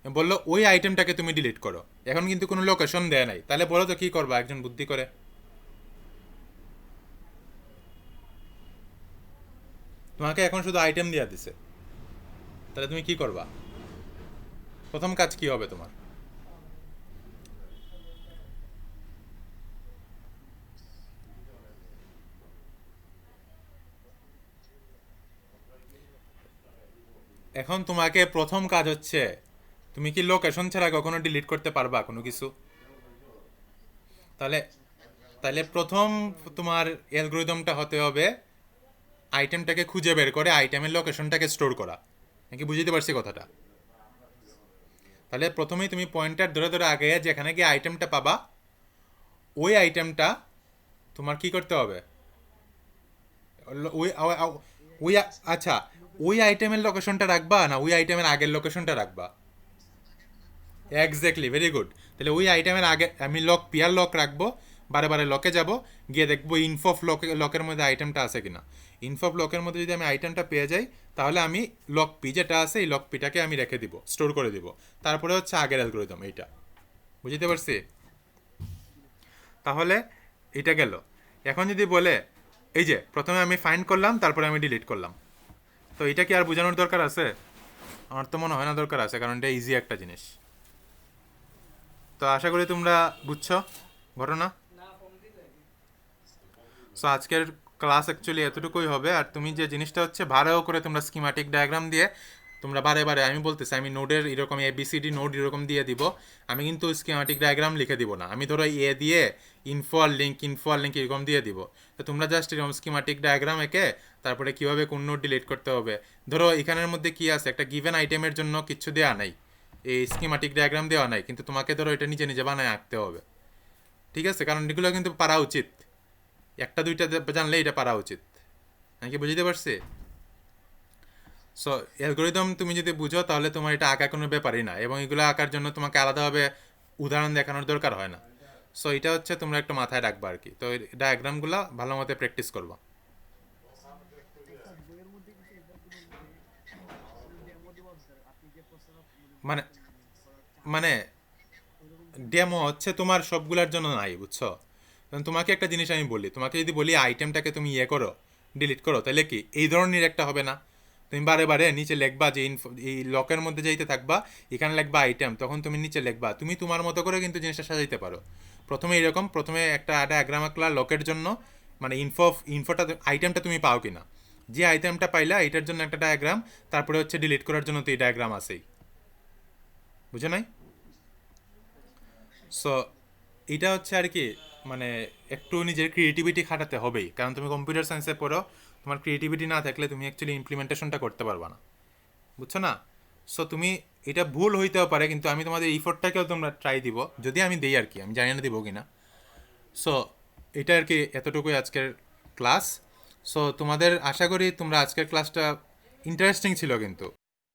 [SPEAKER 1] বললো ওই আইটেমটাকে তুমি ডিলিট করো। এখন কিন্তু কোনো লোকেশন দেয় নাই, তাহলে বলো তো কী করবা একজন বুদ্ধি করে? তোমাকে এখন শুধু আইটেম দিয়ে দিছে, তাহলে তুমি কি করবা? প্রথম কাজ কি হবে তোমার? এখন তোমাকে প্রথম কাজ হচ্ছে, তুমি কি লোকেশন ছাড়া কখনো ডিলিট করতে পারবা কোনো কিছু? তাহলে তাহলে প্রথম তোমার অ্যালগরিদমটা হতে হবে আইটেমটাকে খুঁজে বের করে আইটেমের লোকেশনটাকে স্টোর করা। নাকি বুঝতে পারছি কথাটা? তাহলে প্রথমেই তুমি পয়েন্টার ধরে ধরে আগে যেখানে গিয়ে আইটেমটা পাবা, ওই আইটেমটা তোমার কি করতে হবে, ওই ওই আচ্ছা, ওই আইটেমের লোকেশনটা রাখবা না ওই আইটেমের আগের লোকেশনটা রাখবা? Exactly, very good. তাহলে ওই আইটেমের আগে আমি লক পিয়ার লক রাখবো, বারে বারে লকে যাব, গিয়ে দেখবো ইনফো অফ লকের মধ্যে আইটেমটা আছে কিনা। ইনফো অফ লকের মধ্যে যদি আমি আইটেমটা পেয়ে যাই, তাহলে আমি লক পি যেটা আছে এই লক পিটাকে আমি রেখে দিব, স্টোর করে দিব। তারপরে হচ্ছে আগের অ্যালগোরিদম এইটা, বুঝতে পারছি? তাহলে এটা গেল। এখন যদি বলে এই যে প্রথমে আমি ফাইন্ড করলাম তারপরে আমি ডিলিট করলাম, তো এটা কি আর বোঝানোর দরকার আছে? আমার তো মনে হয় না দরকার আছে, কারণ এটা ইজি একটা জিনিস। তো আশা করি তোমরা বুঝছো ঘটনা। সো আজকের ক্লাস অ্যাকচুয়ালি এতটুকুই হবে, আর তুমি যে জিনিসটা হচ্ছে ভাড়াও করে তোমরা স্কিমাটিক ডায়াগ্রাম দিয়ে তোমরা বারে বারে, আমি বলতেছি আমি নোডের এরকম এবিসিডি নোড এরকম দিয়ে দিব, আমি কিন্তু স্কিমাটিক ডায়াগ্রাম লিখে দিব না, আমি ধরো এ দিয়ে ইনফো আর লিঙ্ক এরকম দিয়ে দিব। তো তোমরা জাস্ট এরকম স্কিমাটিক ডায়াগ্রাম এঁকে তারপরে কীভাবে কোন নোড ডিলিট করতে হবে, ধরো এখানের মধ্যে কি আছে, একটা গিভেন আইটেমের জন্য কিছু দেওয়া নাই, এই স্কিমাটিক ডায়াগ্রাম দেওয়া নাই, কিন্তু তোমাকে ধরো এটা নিজে নিজে বানায় আঁকতে হবে, ঠিক আছে? কারণ এগুলো কিন্তু পারা উচিত, একটা দুইটা জানলে এটা পারা উচিত। আমি কি বুঝতে পারছি? সো অ্যালগোরিদম তুমি যদি বুঝো তাহলে তোমার এটা আঁকা কোনো ব্যাপারই না, এবং এগুলো আঁকার জন্য তোমাকে আলাদাভাবে উদাহরণ দেখানোর দরকার হয় না। সো এটা হচ্ছে তোমরা একটু মাথায় রাখবা আর কি, তো এই ডায়াগ্রামগুলো ভালো মতো প্র্যাকটিস করবা।
[SPEAKER 2] স্যার বইয়ের মধ্যে কিন্তু এটার কোনো কোনো ডেমো দেওয়া আছে স্যার, আপনি যে প্রশ্ন
[SPEAKER 1] মানে
[SPEAKER 2] বলছেন করার চান্স
[SPEAKER 1] মানে
[SPEAKER 2] ওইরকম
[SPEAKER 1] ডেমো হচ্ছে তোমার সবগুলোর জন্য নাই, বুঝছো? কারণ তোমাকে একটা জিনিস আমি বলি, তোমাকে যদি বলি আইটেমটাকে তুমি ইয়ে করো, ডিলিট করো, তাহলে কি এই ধরনের একটা হবে না? তুমি বারে বারে নিচে লিখবা যে এই লকের মধ্যে যাইতে থাকবা, এখানে লিখবা আইটেম, তখন তুমি নিচে লিখবা, তুমি তোমার মতো করে কিন্তু জিনিসটা সাজাইতে পারো। প্রথমে এরকম, প্রথমে একটা ডায়াগ্রাম আঁকলা লকের জন্য, মানে ইনফোটা আইটেমটা তুমি পাও কিনা, যে আইটেমটা পাইলা এটার জন্য একটা ডায়াগ্রাম, তারপরে হচ্ছে ডিলিট করার জন্য তো এই ডায়াগ্রাম আছেই, বুঝো নাই? সো এটা হচ্ছে আর কি, মানে একটু নিজের ক্রিয়েটিভিটি খাটাতে হবেই, কারণ তুমি কম্পিউটার সায়েন্সে পড়ো, তোমার ক্রিয়েটিভিটি না থাকলে তুমি অ্যাকচুয়ালি ইমপ্লিমেন্টেশনটা করতে পারবা না, বুঝছো না? সো তুমি, এটা ভুল হইতেও পারে, কিন্তু আমি তোমাদের ইফোর্টটাকেও তোমরা ট্রাই দিব, যদি আমি দিই আর কি, আমি জানি না দিব কি না। সো এটা আর কি, এতটুকুই আজকের ক্লাস। সো তোমাদের, আশা করি তোমরা আজকের ক্লাসটা ইন্টারেস্টিং ছিল কিন্তু